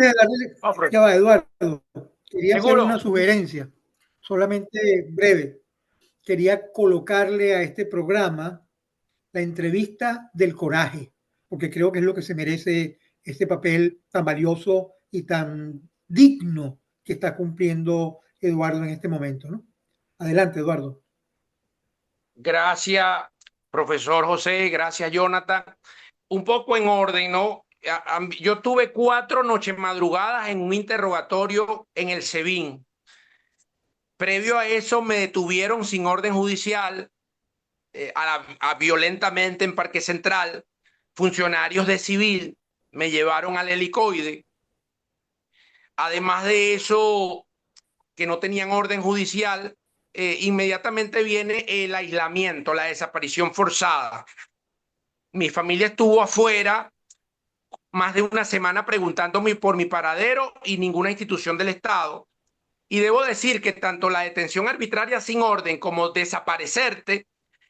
Speaker 3: de darle,
Speaker 1: Alfred,
Speaker 3: ya va, Eduardo, quería hacer una
Speaker 1: seguro.
Speaker 3: sugerencia, solamente breve. Quería colocarle a este programa la entrevista del coraje, porque creo que es lo que se merece este papel tan valioso y tan digno que está cumpliendo Eduardo en este momento, ¿no? Adelante, Eduardo.
Speaker 1: Gracias, profesor José, gracias, Jonathan. Un poco en orden, ¿no? Yo tuve 4 noches madrugadas en un interrogatorio en el SEBIN. Previo a eso me detuvieron sin orden judicial, violentamente en Parque Central. Funcionarios de civil me llevaron al helicoide. Además de eso, que no tenían orden judicial, inmediatamente viene el aislamiento, la desaparición forzada. Mi familia estuvo afuera más de una semana preguntándome por mi paradero y ninguna institución del Estado. Y debo decir que tanto la detención arbitraria sin orden como desaparecerte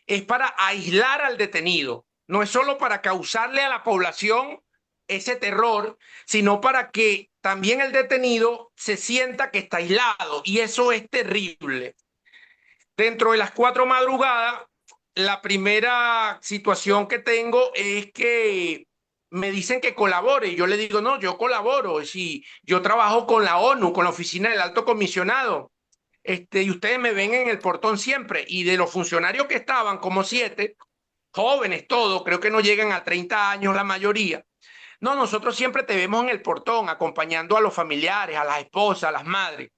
Speaker 1: es para aislar al detenido. No es solo para causarle a la población ese terror, sino para que también el detenido se sienta que está aislado. Y eso es terrible. Dentro de las 4 madrugadas, la primera situación que tengo es que me dicen que colabore. Y yo le digo, no, yo colaboro. Si yo trabajo con la ONU, con la Oficina del Alto Comisionado, y ustedes me ven en el portón siempre. Y de los funcionarios que estaban, como 7, jóvenes todos, creo que no llegan a 30 años la mayoría. No, nosotros siempre te vemos en el portón, acompañando a los familiares, a las esposas, a las madres.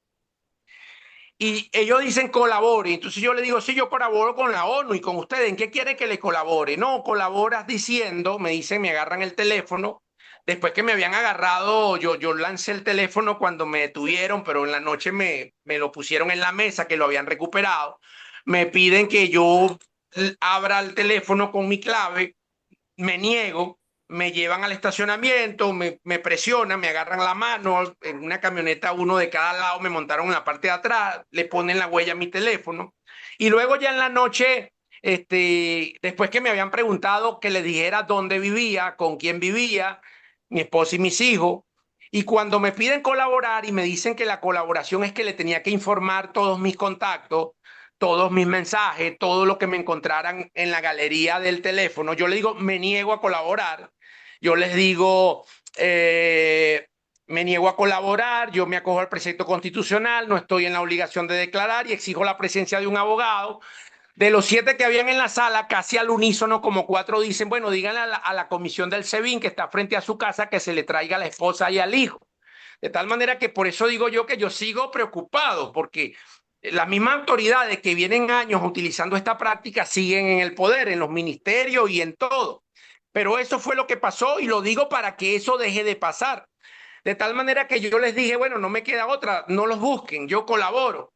Speaker 1: Y ellos dicen colabore. Entonces yo le digo, sí, yo colaboro con la ONU y con ustedes. ¿En qué quieren que le colabore? No, colaboras diciendo, me dicen, me agarran el teléfono. Después que me habían agarrado, yo lancé el teléfono cuando me detuvieron, pero en la noche me lo pusieron en la mesa, que lo habían recuperado. Me piden que yo abra el teléfono con mi clave, me niego, me llevan al estacionamiento, me presionan, me agarran la mano, en una camioneta uno de cada lado, me montaron en la parte de atrás, le ponen la huella a mi teléfono. Y luego ya en la noche, después que me habían preguntado que le dijera dónde vivía, con quién vivía, mi esposa y mis hijos, y cuando me piden colaborar y me dicen que la colaboración es que le tenía que informar todos mis contactos, todos mis mensajes, todo lo que me encontraran en la galería del teléfono, yo le digo, me niego a colaborar. Yo les digo, me niego a colaborar, yo me acojo al precepto constitucional, no estoy en la obligación de declarar y exijo la presencia de un abogado. De los 7 que habían en la sala, casi al unísono, como 4 dicen, bueno, díganle a la comisión del SEBIN que está frente a su casa que se le traiga a la esposa y al hijo. De tal manera que por eso digo yo que yo sigo preocupado, porque las mismas autoridades que vienen años utilizando esta práctica siguen en el poder, en los ministerios y en todo. Pero eso fue lo que pasó y lo digo para que eso deje de pasar. De tal manera que yo les dije, bueno, no me queda otra, no los busquen, yo colaboro.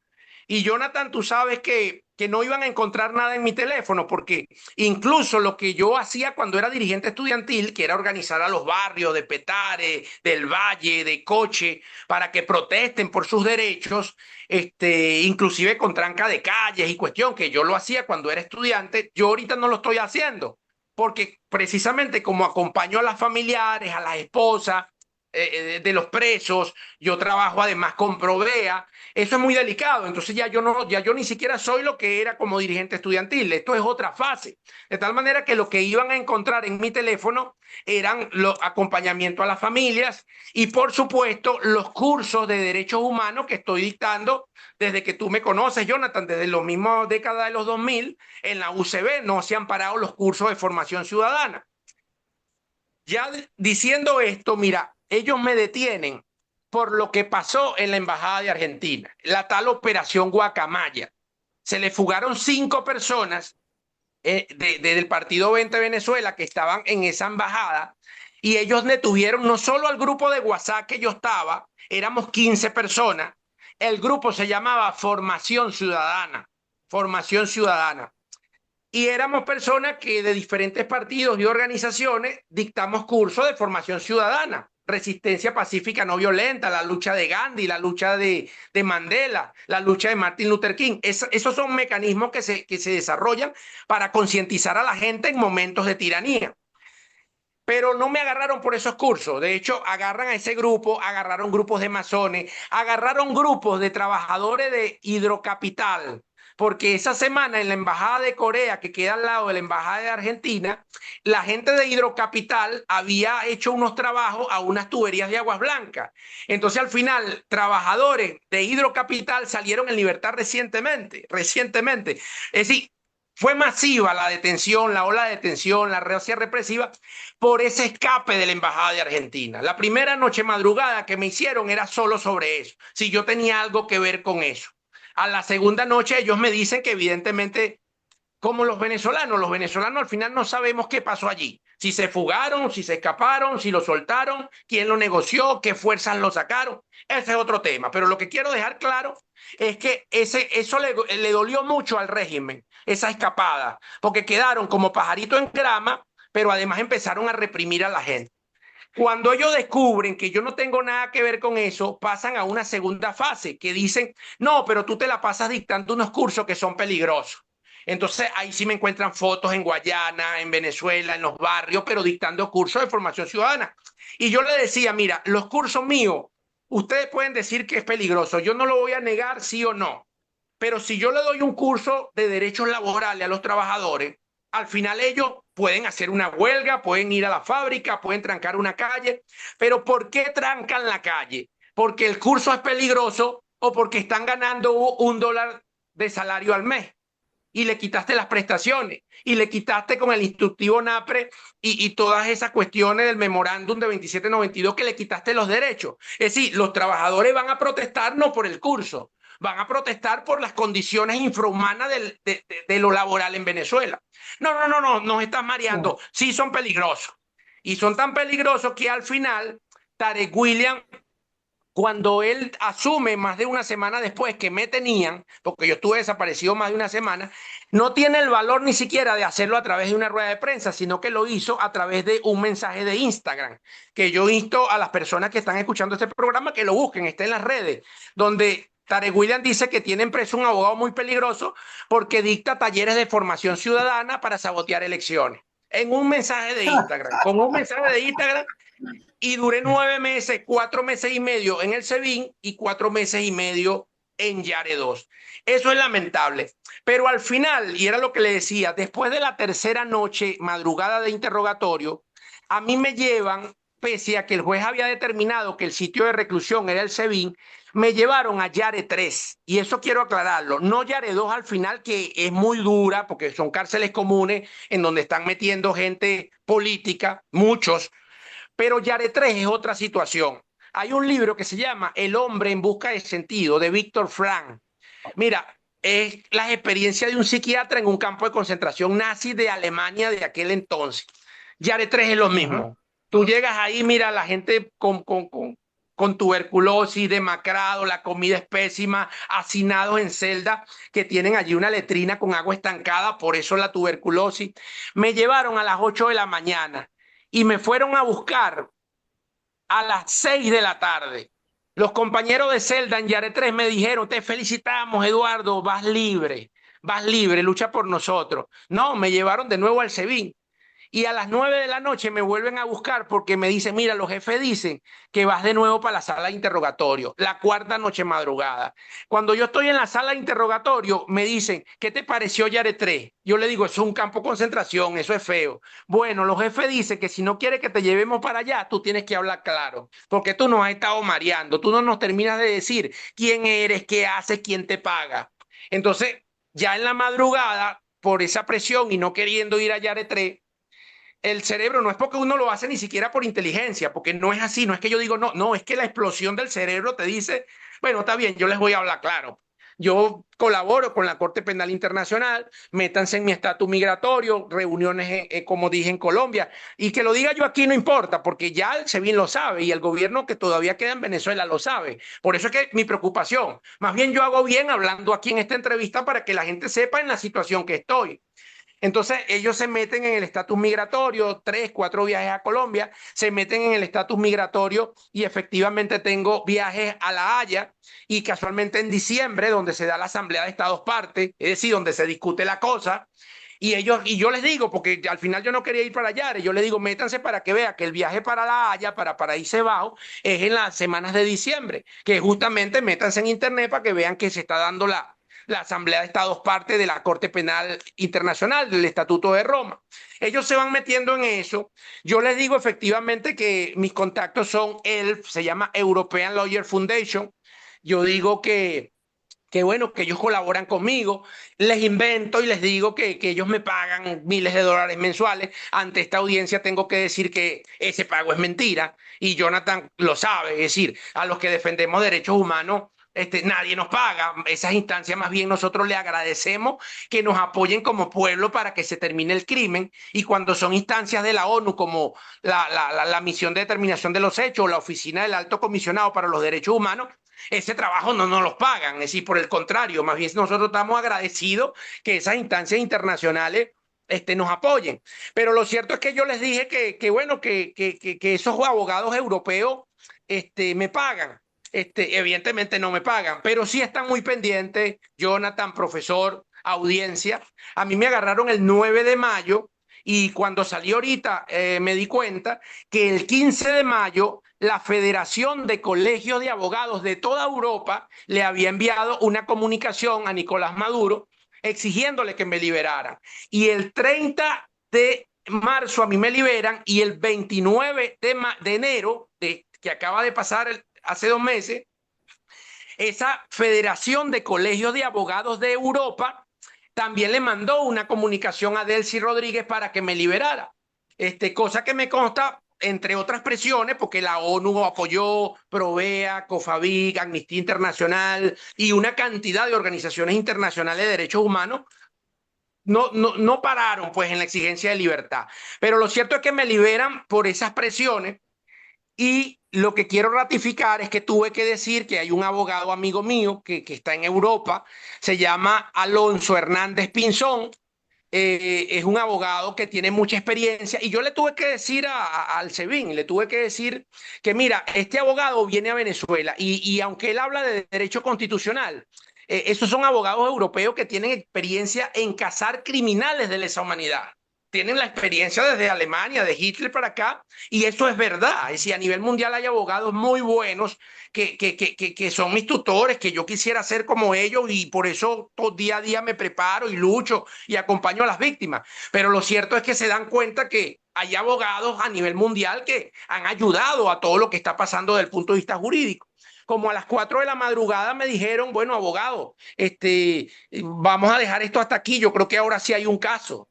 Speaker 1: Y Jonathan, tú sabes que no iban a encontrar nada en mi teléfono, porque incluso lo que yo hacía cuando era dirigente estudiantil, que era organizar a los barrios de Petare, del Valle, de Coche, para que protesten por sus derechos, inclusive con tranca de calles y cuestión, que yo lo hacía cuando era estudiante, yo ahorita no lo estoy haciendo, porque precisamente como acompaño a las familiares, a las esposas, de los presos, yo trabajo además con Provea, eso es muy delicado, entonces ya yo ni siquiera soy lo que era como dirigente estudiantil, esto es otra fase, de tal manera que lo que iban a encontrar en mi teléfono eran los acompañamientos a las familias y por supuesto los cursos de derechos humanos que estoy dictando desde que tú me conoces, Jonathan, desde los mismos décadas de los 2000, en la UCB no se han parado los cursos de formación ciudadana. Ya diciendo esto, mira, ellos me detienen por lo que pasó en la Embajada de Argentina, la tal Operación Guacamaya. Se le fugaron 5 personas del Partido 20 Venezuela que estaban en esa embajada y ellos detuvieron no solo al grupo de WhatsApp que yo estaba, éramos 15 personas, el grupo se llamaba Formación Ciudadana, Formación Ciudadana. Y éramos personas que de diferentes partidos y organizaciones dictamos cursos de formación ciudadana, resistencia pacífica no violenta, la lucha de Gandhi, la lucha de Mandela, la lucha de Martin Luther King. Esos son mecanismos que se desarrollan para concientizar a la gente en momentos de tiranía. Pero no me agarraron por esos cursos. De hecho, agarran a ese grupo, agarraron grupos de masones, agarraron grupos de trabajadores de Hidrocapital, porque esa semana en la Embajada de Corea, que queda al lado de la Embajada de Argentina, la gente de Hidrocapital había hecho unos trabajos a unas tuberías de aguas blancas. Entonces, al final, trabajadores de Hidrocapital salieron en libertad recientemente. Es decir, fue masiva la detención, la ola de detención, la racia represiva por ese escape de la Embajada de Argentina. La primera noche madrugada que me hicieron era solo sobre eso, si yo tenía algo que ver con eso. A la segunda noche ellos me dicen que evidentemente como los venezolanos al final no sabemos qué pasó allí, si se fugaron, si se escaparon, si lo soltaron, quién lo negoció, qué fuerzas lo sacaron, ese es otro tema, pero lo que quiero dejar claro es que eso le dolió mucho al régimen, esa escapada, porque quedaron como pajarito en grama, pero además empezaron a reprimir a la gente. Cuando ellos descubren que yo no tengo nada que ver con eso, pasan a una segunda fase que dicen, no, pero tú te la pasas dictando unos cursos que son peligrosos. Entonces ahí sí me encuentran fotos en Guayana, en Venezuela, en los barrios, pero dictando cursos de formación ciudadana. Y yo le decía, mira, los cursos míos, ustedes pueden decir que es peligroso, yo no lo voy a negar sí o no, pero si yo le doy un curso de derechos laborales a los trabajadores, al final ellos pueden hacer una huelga, pueden ir a la fábrica, pueden trancar una calle, pero ¿por qué trancan la calle? ¿Porque el curso es peligroso o porque están ganando $1 de salario al mes? Y le quitaste las prestaciones y le quitaste con el instructivo NAPRE y todas esas cuestiones del memorándum de 2792 que le quitaste los derechos. Es decir, los trabajadores van a protestar no por el curso, van a protestar por las condiciones infrahumanas de lo laboral en Venezuela. No, nos estás mareando. Sí son peligrosos. Y son tan peligrosos que al final Tarek William, cuando él asume más de una semana después que me tenían, porque yo estuve desaparecido más de una semana, no tiene el valor ni siquiera de hacerlo a través de una rueda de prensa, sino que lo hizo a través de un mensaje de Instagram, que yo insto a las personas que están escuchando este programa que lo busquen, está en las redes, donde Tarek William dice que tienen preso un abogado muy peligroso porque dicta talleres de formación ciudadana para sabotear elecciones. En un mensaje de Instagram, con un mensaje de Instagram, y duré 9 meses, 4 meses y medio en el SEBIN y 4 meses y medio en Yare 2. Eso es lamentable. Pero al final, y era lo que le decía, después de la tercera noche, madrugada de interrogatorio, a mí me llevan, pese a que el juez había determinado que el sitio de reclusión era el SEBIN, me llevaron a Yare 3. Y eso quiero aclararlo. No Yare 2 al final, que es muy dura, porque son cárceles comunes en donde están metiendo gente política, muchos, pero Yare 3 es otra situación. Hay un libro que se llama El hombre en busca de sentido, de Víctor Frank. Mira, es la experiencia de un psiquiatra en un campo de concentración nazi de Alemania de aquel entonces. Yare 3 es lo mismo. Tú llegas ahí, mira, la gente con tuberculosis, demacrado, la comida es pésima, hacinados en celdas que tienen allí una letrina con agua estancada, por eso la tuberculosis. Me llevaron a las 8 de la mañana y me fueron a buscar a las 6 de la tarde. Los compañeros de celda en Yare 3 me dijeron, te felicitamos, Eduardo, vas libre, lucha por nosotros. No, me llevaron de nuevo al SEBIN. Y a las 9 de la noche me vuelven a buscar porque me dicen, mira, los jefes dicen que vas de nuevo para la sala de interrogatorio, la cuarta noche madrugada. Cuando yo estoy en la sala de interrogatorio, me dicen, ¿qué te pareció Yare 3? Yo le digo, eso es un campo de concentración, eso es feo. Bueno, los jefes dicen que si no quieres que te llevemos para allá, tú tienes que hablar claro, porque tú nos has estado mareando, tú no nos terminas de decir quién eres, qué haces, quién te paga. Entonces, ya en la madrugada, por esa presión y no queriendo ir a Yare 3, el cerebro no es porque uno lo hace ni siquiera por inteligencia, porque no es así, no es que yo digo no, es que la explosión del cerebro te dice, bueno, está bien, yo les voy a hablar claro. Yo colaboro con la Corte Penal Internacional, métanse en mi estatus migratorio, reuniones, como dije, en Colombia, y que lo diga yo aquí no importa, porque ya el SEBIN lo sabe y el gobierno que todavía queda en Venezuela lo sabe. Por eso es que mi preocupación, más bien yo hago bien hablando aquí en esta entrevista para que la gente sepa en la situación que estoy. Entonces ellos se meten en el estatus migratorio, 3, 4 viajes a Colombia, se meten en el estatus migratorio y efectivamente tengo viajes a La Haya y casualmente en diciembre, donde se da la Asamblea de Estados Partes, es decir, donde se discute la cosa. Y yo les digo, porque al final yo no quería ir para allá, yo les digo, métanse para que vean que el viaje para La Haya, para Paraíso Bajo, es en las semanas de diciembre, que justamente métanse en internet para que vean que se está dando la Asamblea de Estados parte de la Corte Penal Internacional, del Estatuto de Roma. Ellos se van metiendo en eso. Yo les digo efectivamente que mis contactos son se llama European Lawyer Foundation. Yo digo que bueno, que ellos colaboran conmigo, les invento y les digo que ellos me pagan miles de dólares mensuales. Ante esta audiencia tengo que decir que ese pago es mentira y Jonathan lo sabe, es decir, a los que defendemos derechos humanos nadie nos paga. Esas instancias, más bien nosotros le agradecemos que nos apoyen como pueblo para que se termine el crimen. Y cuando son instancias de la ONU, como la Misión de Determinación de los Hechos o la Oficina del Alto Comisionado para los Derechos Humanos, ese trabajo no nos los pagan. Es decir, por el contrario, más bien nosotros estamos agradecidos que esas instancias internacionales nos apoyen. Pero lo cierto es que yo les dije bueno, que esos abogados europeos me pagan. Evidentemente no me pagan, pero sí están muy pendientes, Jonathan, profesor, audiencia. A mí me agarraron el 9 de mayo y cuando salí ahorita me di cuenta que el 15 de mayo la Federación de Colegios de Abogados de toda Europa le había enviado una comunicación a Nicolás Maduro exigiéndole que me liberaran. Y el 30 de marzo a mí me liberan y el 29 de enero, que acaba de pasar hace 2 meses, esa Federación de Colegios de Abogados de Europa también le mandó una comunicación a Delcy Rodríguez para que me liberara. Cosa que me consta, entre otras presiones, porque la ONU apoyó, Provea, COFAVIC, Amnistía Internacional y una cantidad de organizaciones internacionales de derechos humanos, no pararon pues en la exigencia de libertad. Pero lo cierto es que me liberan por esas presiones. Y lo que quiero ratificar es que tuve que decir que hay un abogado amigo mío que está en Europa, se llama Alonso Hernández Pinzón, es un abogado que tiene mucha experiencia y yo le tuve que decir al SEBIN, le tuve que decir que mira, este abogado viene a Venezuela y aunque él habla de derecho constitucional, esos son abogados europeos que tienen experiencia en cazar criminales de lesa humanidad. Tienen la experiencia desde Alemania, de Hitler para acá, y eso es verdad. Es decir, a nivel mundial hay abogados muy buenos que son mis tutores, que yo quisiera ser como ellos, y por eso todo día a día me preparo y lucho y acompaño a las víctimas. Pero lo cierto es que se dan cuenta que hay abogados a nivel mundial que han ayudado a todo lo que está pasando desde el punto de vista jurídico. Como a las 4 de la madrugada me dijeron, bueno, abogado, vamos a dejar esto hasta aquí. Yo creo que ahora sí hay un caso.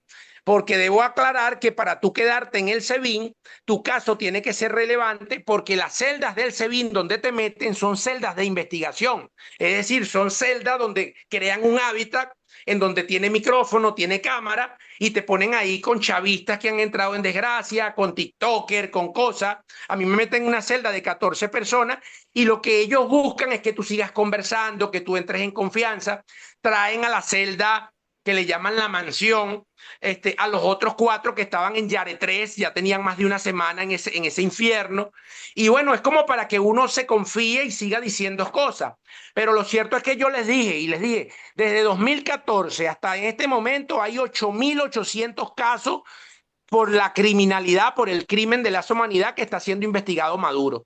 Speaker 1: Porque debo aclarar que para tú quedarte en el SEBIN, tu caso tiene que ser relevante porque las celdas del SEBIN donde te meten son celdas de investigación. Es decir, son celdas donde crean un hábitat en donde tiene micrófono, tiene cámara y te ponen ahí con chavistas que han entrado en desgracia, con TikToker, con cosas. A mí me meten en una celda de 14 personas y lo que ellos buscan es que tú sigas conversando, que tú entres en confianza. Traen a la celda que le llaman la mansión, a los otros 4 que estaban en Yare 3, ya tenían más de una semana en ese infierno. Y bueno, es como para que uno se confíe y siga diciendo cosas. Pero lo cierto es que yo les dije, desde 2014 hasta en este momento hay 8.800 casos por la criminalidad, por el crimen de lesa humanidad que está siendo investigado Maduro.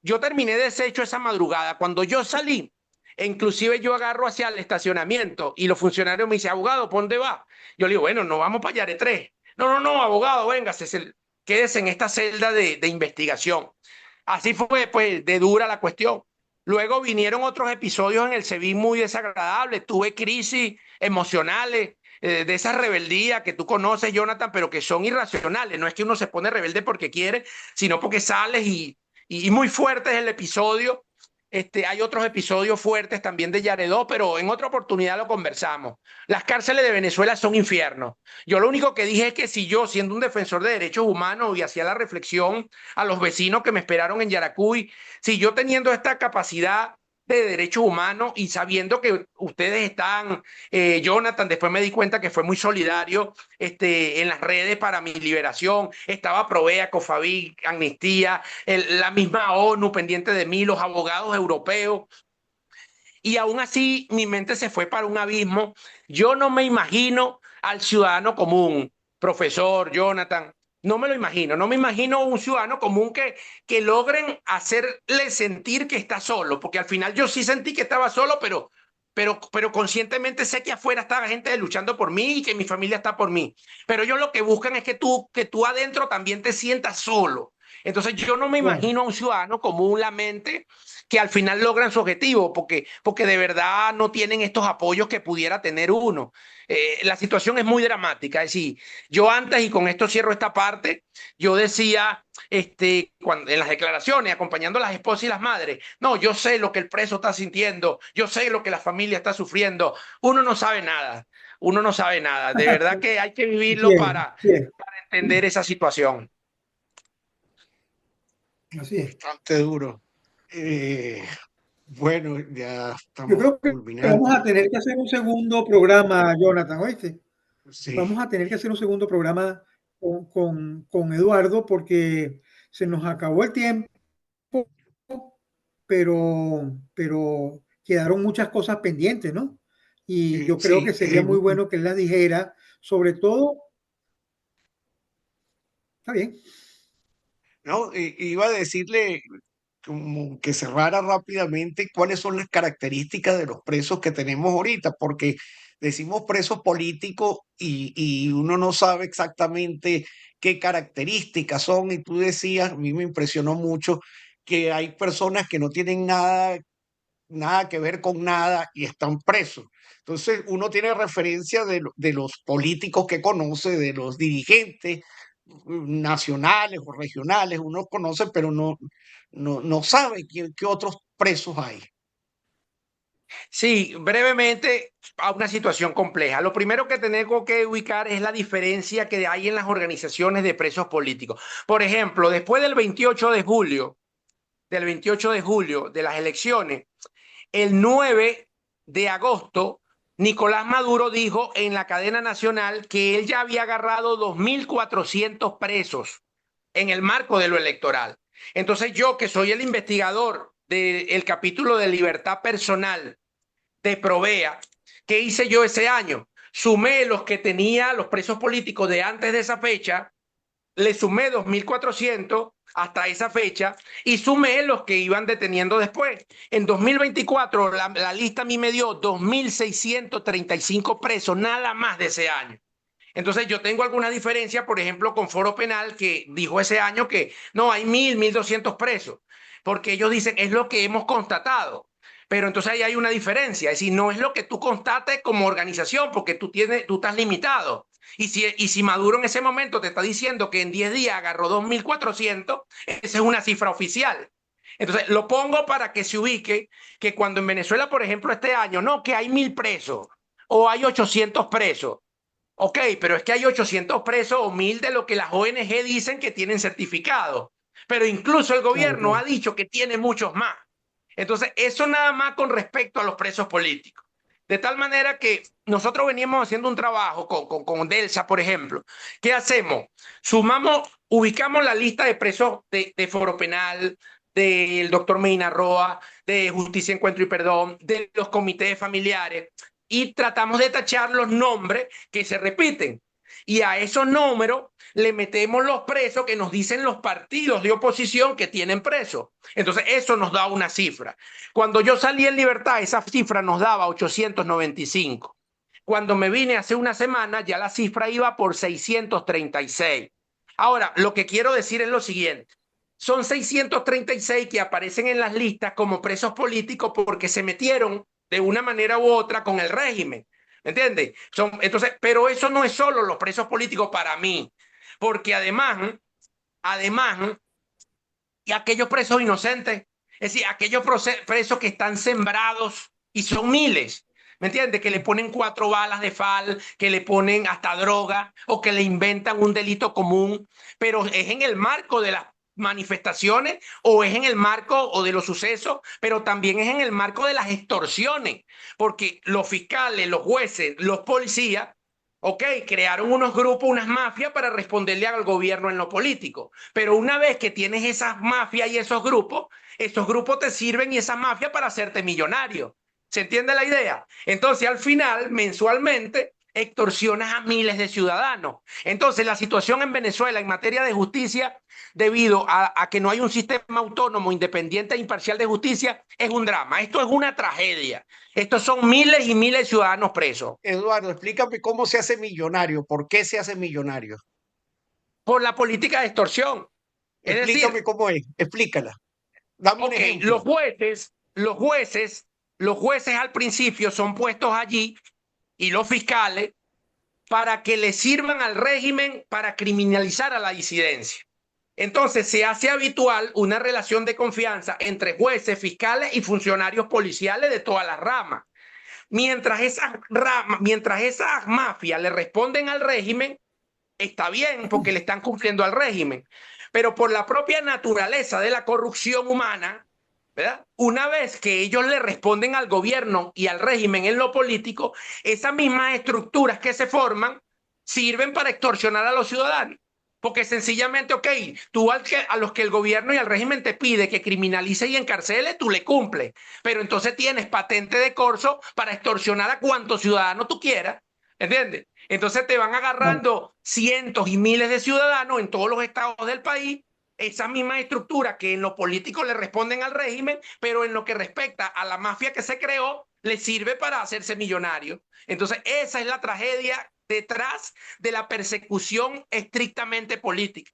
Speaker 1: Yo terminé deshecho esa madrugada. Cuando yo salí, inclusive yo agarro hacia el estacionamiento y los funcionarios me dicen, abogado, ¿por dónde va? Yo le digo, bueno, no vamos para Yare 3. No, abogado, véngase, quédese en esta celda de investigación. Así fue, pues, de dura la cuestión. Luego vinieron otros episodios en el SEBIN muy desagradables. Tuve crisis emocionales, de esa rebeldía que tú conoces, Jonathan, pero que son irracionales. No es que uno se pone rebelde porque quiere, sino porque sales y muy fuerte es el episodio. Hay otros episodios fuertes también de Yaredó, pero en otra oportunidad lo conversamos. Las cárceles de Venezuela son infiernos. Yo lo único que dije es que si yo, siendo un defensor de derechos humanos y hacía la reflexión a los vecinos que me esperaron en Yaracuy, si yo teniendo esta capacidad de derechos humanos y sabiendo que ustedes están, Jonathan, después me di cuenta que fue muy solidario en las redes para mi liberación, estaba Provea, COFAVIC, Amnistía, la misma ONU pendiente de mí, los abogados europeos, y aún así mi mente se fue para un abismo. Yo no me imagino al ciudadano común, profesor Jonathan, no me imagino un ciudadano común que logren hacerle sentir que está solo, porque al final yo sí sentí que estaba solo, pero conscientemente sé que afuera está la gente luchando por mí y que mi familia está por mí. Pero ellos lo que buscan es que tú adentro también te sientas solo. Entonces yo no me
Speaker 3: Claro.
Speaker 1: imagino a un ciudadano común la mente que al final logran su objetivo, porque de verdad no tienen estos apoyos que pudiera tener uno. La situación es muy dramática. Es decir, yo antes, y con esto cierro esta parte, yo decía en las declaraciones, acompañando a las esposas y las madres, no, yo sé lo que el preso está sintiendo, yo sé lo que la familia está sufriendo. Uno no sabe nada, uno no sabe nada. De verdad que hay que
Speaker 3: Así
Speaker 1: vivirlo
Speaker 3: es, así es,
Speaker 1: para entender esa situación.
Speaker 3: así es.
Speaker 2: Bastante duro. Eh, bueno, ya
Speaker 3: Yo
Speaker 2: estamos
Speaker 3: creo que vamos
Speaker 2: culminando.
Speaker 3: a tener que hacer un segundo programa, Jonathan, ¿oíste?
Speaker 2: Sí,
Speaker 3: Vamos a tener que hacer un segundo programa con Eduardo porque se nos acabó el tiempo, pero quedaron muchas cosas pendientes, ¿no? Y yo creo
Speaker 2: sí.
Speaker 3: que sería muy bueno que él las dijera, sobre todo, está bien,
Speaker 2: No, iba a decirle como que cerrara rápidamente cuáles son las características de los presos que tenemos ahorita, porque decimos presos políticos y uno no sabe exactamente qué características son. Y tú decías, a mí me impresionó mucho que hay personas que no tienen nada que ver con nada y están presos. Entonces uno tiene referencia de los políticos que conoce, de los dirigentes nacionales o regionales, uno conoce, pero no sabe qué otros presos hay.
Speaker 1: Sí, brevemente, a una situación compleja. Lo primero que tengo que ubicar es la diferencia que hay en las organizaciones de presos políticos. Por ejemplo, después del 28 de julio de las elecciones, el 9 de agosto, Nicolás Maduro dijo en la cadena nacional que él ya había agarrado 2.400 presos en el marco de lo electoral. Entonces yo, que soy el investigador del capítulo de libertad personal de Provea, ¿qué hice yo ese año? Sumé los que tenía los presos políticos de antes de esa fecha, le sumé 2.400 hasta esa fecha y sumé los que iban deteniendo después. En 2024 la lista a mí me dio 2.635 presos, nada más de ese año. Entonces yo tengo alguna diferencia, por ejemplo, con Foro Penal, que dijo ese año que no, hay 1.200 presos, porque ellos dicen, es lo que hemos constatado. Pero entonces ahí hay una diferencia, es decir, no es lo que tú constates como organización, porque tú estás limitado. Y si Maduro en ese momento te está diciendo que en 10 días agarró 2.400, esa es una cifra oficial. Entonces, lo pongo para que se ubique que cuando en Venezuela, por ejemplo, este año, no, que hay 1.000 presos o hay 800 presos. Ok, pero es que hay 800 presos o 1.000 de lo que las ONG dicen que tienen certificado. Pero incluso el
Speaker 3: claro,
Speaker 1: gobierno ha
Speaker 3: claro.
Speaker 1: dicho que tiene muchos más. Entonces, eso nada más con respecto a los presos políticos. De tal manera que nosotros veníamos haciendo un trabajo con Delsa, por ejemplo. ¿Qué hacemos? Sumamos, ubicamos la lista de presos de Foro Penal, del doctor Medina Roa, de Justicia, Encuentro y Perdón, de los comités familiares, y tratamos de tachar los nombres que se repiten. Y a esos números le metemos los presos que nos dicen los partidos de oposición que tienen presos. Entonces, eso nos da una cifra. Cuando yo salí en libertad, esa cifra nos daba 895. Cuando me vine hace una semana, ya la cifra iba por 636. Ahora, lo que quiero decir es lo siguiente. Son 636 que aparecen en las listas como presos políticos porque se metieron de una manera u otra con el régimen. ¿Me entiendes? Entonces, pero eso no es solo los presos políticos para mí, porque además, y aquellos presos inocentes, es decir, aquellos presos que están sembrados y son miles, ¿me entiendes? Que le ponen 4 balas de fal, que le ponen hasta droga o que le inventan un delito común, pero es en el marco de las manifestaciones o es en el marco o de los sucesos, pero también es en el marco de las extorsiones, porque los fiscales, los jueces, los policías, ok, crearon unos grupos, unas mafias para responderle al gobierno en lo político. Pero una vez que tienes esas mafias y esos grupos te sirven y esas mafias para hacerte millonario. ¿Se entiende la idea? Entonces, al final, mensualmente, extorsionas a miles de ciudadanos. Entonces, la situación en Venezuela en materia de justicia, debido a que no hay un sistema autónomo, independiente e imparcial de justicia, es un drama. Esto es una tragedia. Estos son miles y miles de ciudadanos presos
Speaker 2: Eduardo, explícame cómo se hace millonario, por qué se hace millonario.
Speaker 1: por la política de extorsión. Es
Speaker 2: Explícame
Speaker 1: decir,
Speaker 2: cómo es, explícala. Dame un
Speaker 1: ok,
Speaker 2: ejemplo.
Speaker 1: los jueces al principio son puestos allí y los fiscales para que le sirvan al régimen para criminalizar a la disidencia. Entonces se hace habitual una relación de confianza entre jueces, fiscales y funcionarios policiales de todas las ramas. Mientras esas mafias le responden al régimen, está bien porque le están cumpliendo al régimen. Pero por la propia naturaleza de la corrupción humana, ¿verdad? Una vez que ellos le responden al gobierno y al régimen en lo político, esas mismas estructuras que se forman sirven para extorsionar a los ciudadanos. Porque sencillamente, ok, tú a los que el gobierno y el régimen te pide que criminalice y encarcele, tú le cumples. Pero entonces tienes patente de corso para extorsionar a cuantos ciudadanos tú quieras. ¿Entiendes? Entonces te van
Speaker 3: Claro.
Speaker 1: agarrando cientos y miles de ciudadanos en todos los estados del país, esa misma estructura que en lo político le responden al régimen, pero en lo que respecta a la mafia que se creó, le sirve para hacerse millonario. Entonces, esa es la tragedia detrás de la persecución estrictamente política.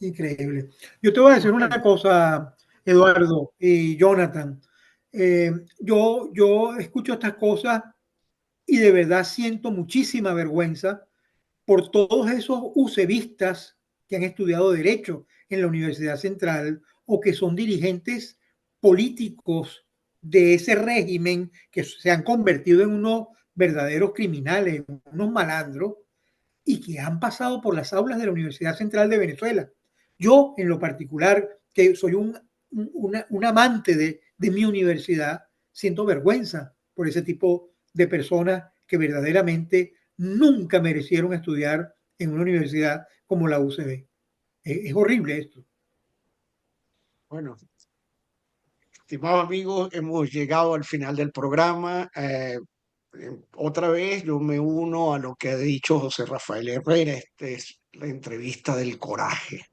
Speaker 3: Increíble. Yo te voy a decir una
Speaker 2: Bueno,
Speaker 3: cosa, Eduardo y Jonathan. Yo escucho estas cosas y de verdad siento muchísima vergüenza por todos esos usevistas que han estudiado Derecho en la Universidad Central o que son dirigentes políticos de ese régimen que se han convertido en unos verdaderos criminales, unos malandros, y que han pasado por las aulas de la Universidad Central de Venezuela. Yo, en lo particular, que soy un amante de mi universidad, siento vergüenza por ese tipo de personas que verdaderamente nunca merecieron estudiar en una universidad como la UCB. Es horrible esto.
Speaker 2: bueno, estimados amigos, hemos llegado al final del programa. Otra vez yo me uno a lo que ha dicho José Rafael Herrera. Esta es la entrevista del coraje.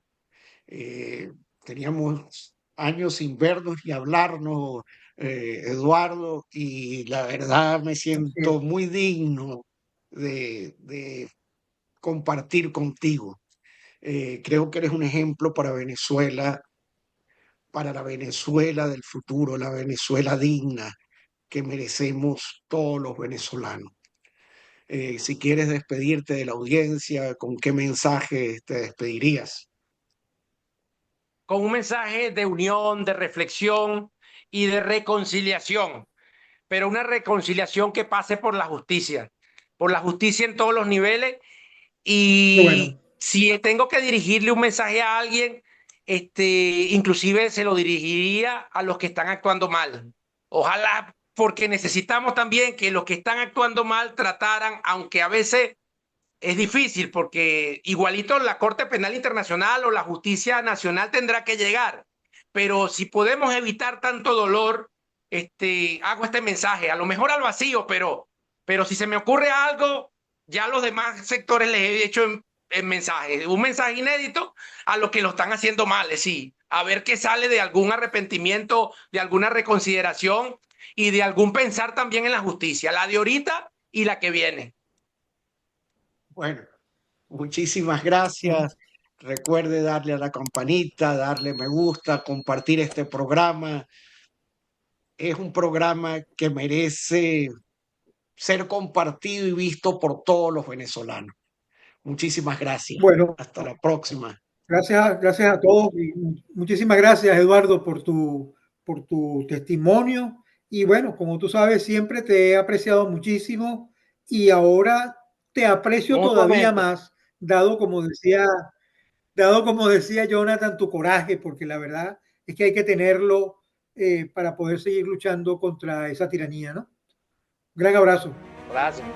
Speaker 2: Eh, Teníamos años sin vernos y hablarnos, Eduardo, y la verdad me
Speaker 3: Así
Speaker 2: siento
Speaker 3: es.
Speaker 2: muy digno de compartir contigo. Creo que eres un ejemplo para Venezuela, para la Venezuela del futuro, la Venezuela digna que merecemos todos los venezolanos. Si quieres despedirte de la audiencia, ¿con qué mensaje te despedirías?
Speaker 1: Con un mensaje de unión, de reflexión y de reconciliación, pero una reconciliación que pase por la justicia en todos los niveles.
Speaker 3: Qué bueno.
Speaker 1: Y si tengo que dirigirle un mensaje a alguien, inclusive se lo dirigiría a los que están actuando mal. Ojalá, porque necesitamos también que los que están actuando mal trataran, aunque a veces es difícil, porque igualito la Corte Penal Internacional o la Justicia Nacional tendrá que llegar. Pero si podemos evitar tanto dolor, hago este mensaje, a lo mejor al vacío, pero si se me ocurre algo, ya a los demás sectores les he hecho en mensaje, un mensaje inédito a los que lo están haciendo mal, sí, a ver qué sale de algún arrepentimiento, de alguna reconsideración y de algún pensar también en la justicia, la de ahorita y la que viene.
Speaker 2: Bueno, muchísimas gracias. Recuerde darle a la campanita, darle me gusta, compartir este programa. Es un programa que merece ser compartido y visto por todos los venezolanos. Muchísimas gracias.
Speaker 3: Bueno,
Speaker 2: Hasta la próxima.
Speaker 3: gracias a todos y muchísimas gracias, Eduardo, por tu testimonio. Y bueno, como tú sabes, siempre te he apreciado muchísimo y ahora te aprecio todavía
Speaker 1: Mutuamente.
Speaker 3: más, dado como decía Jonathan, tu coraje, porque la verdad es que hay que tenerlo para poder seguir luchando contra esa tiranía, ¿no? Gran abrazo.
Speaker 1: Gracias.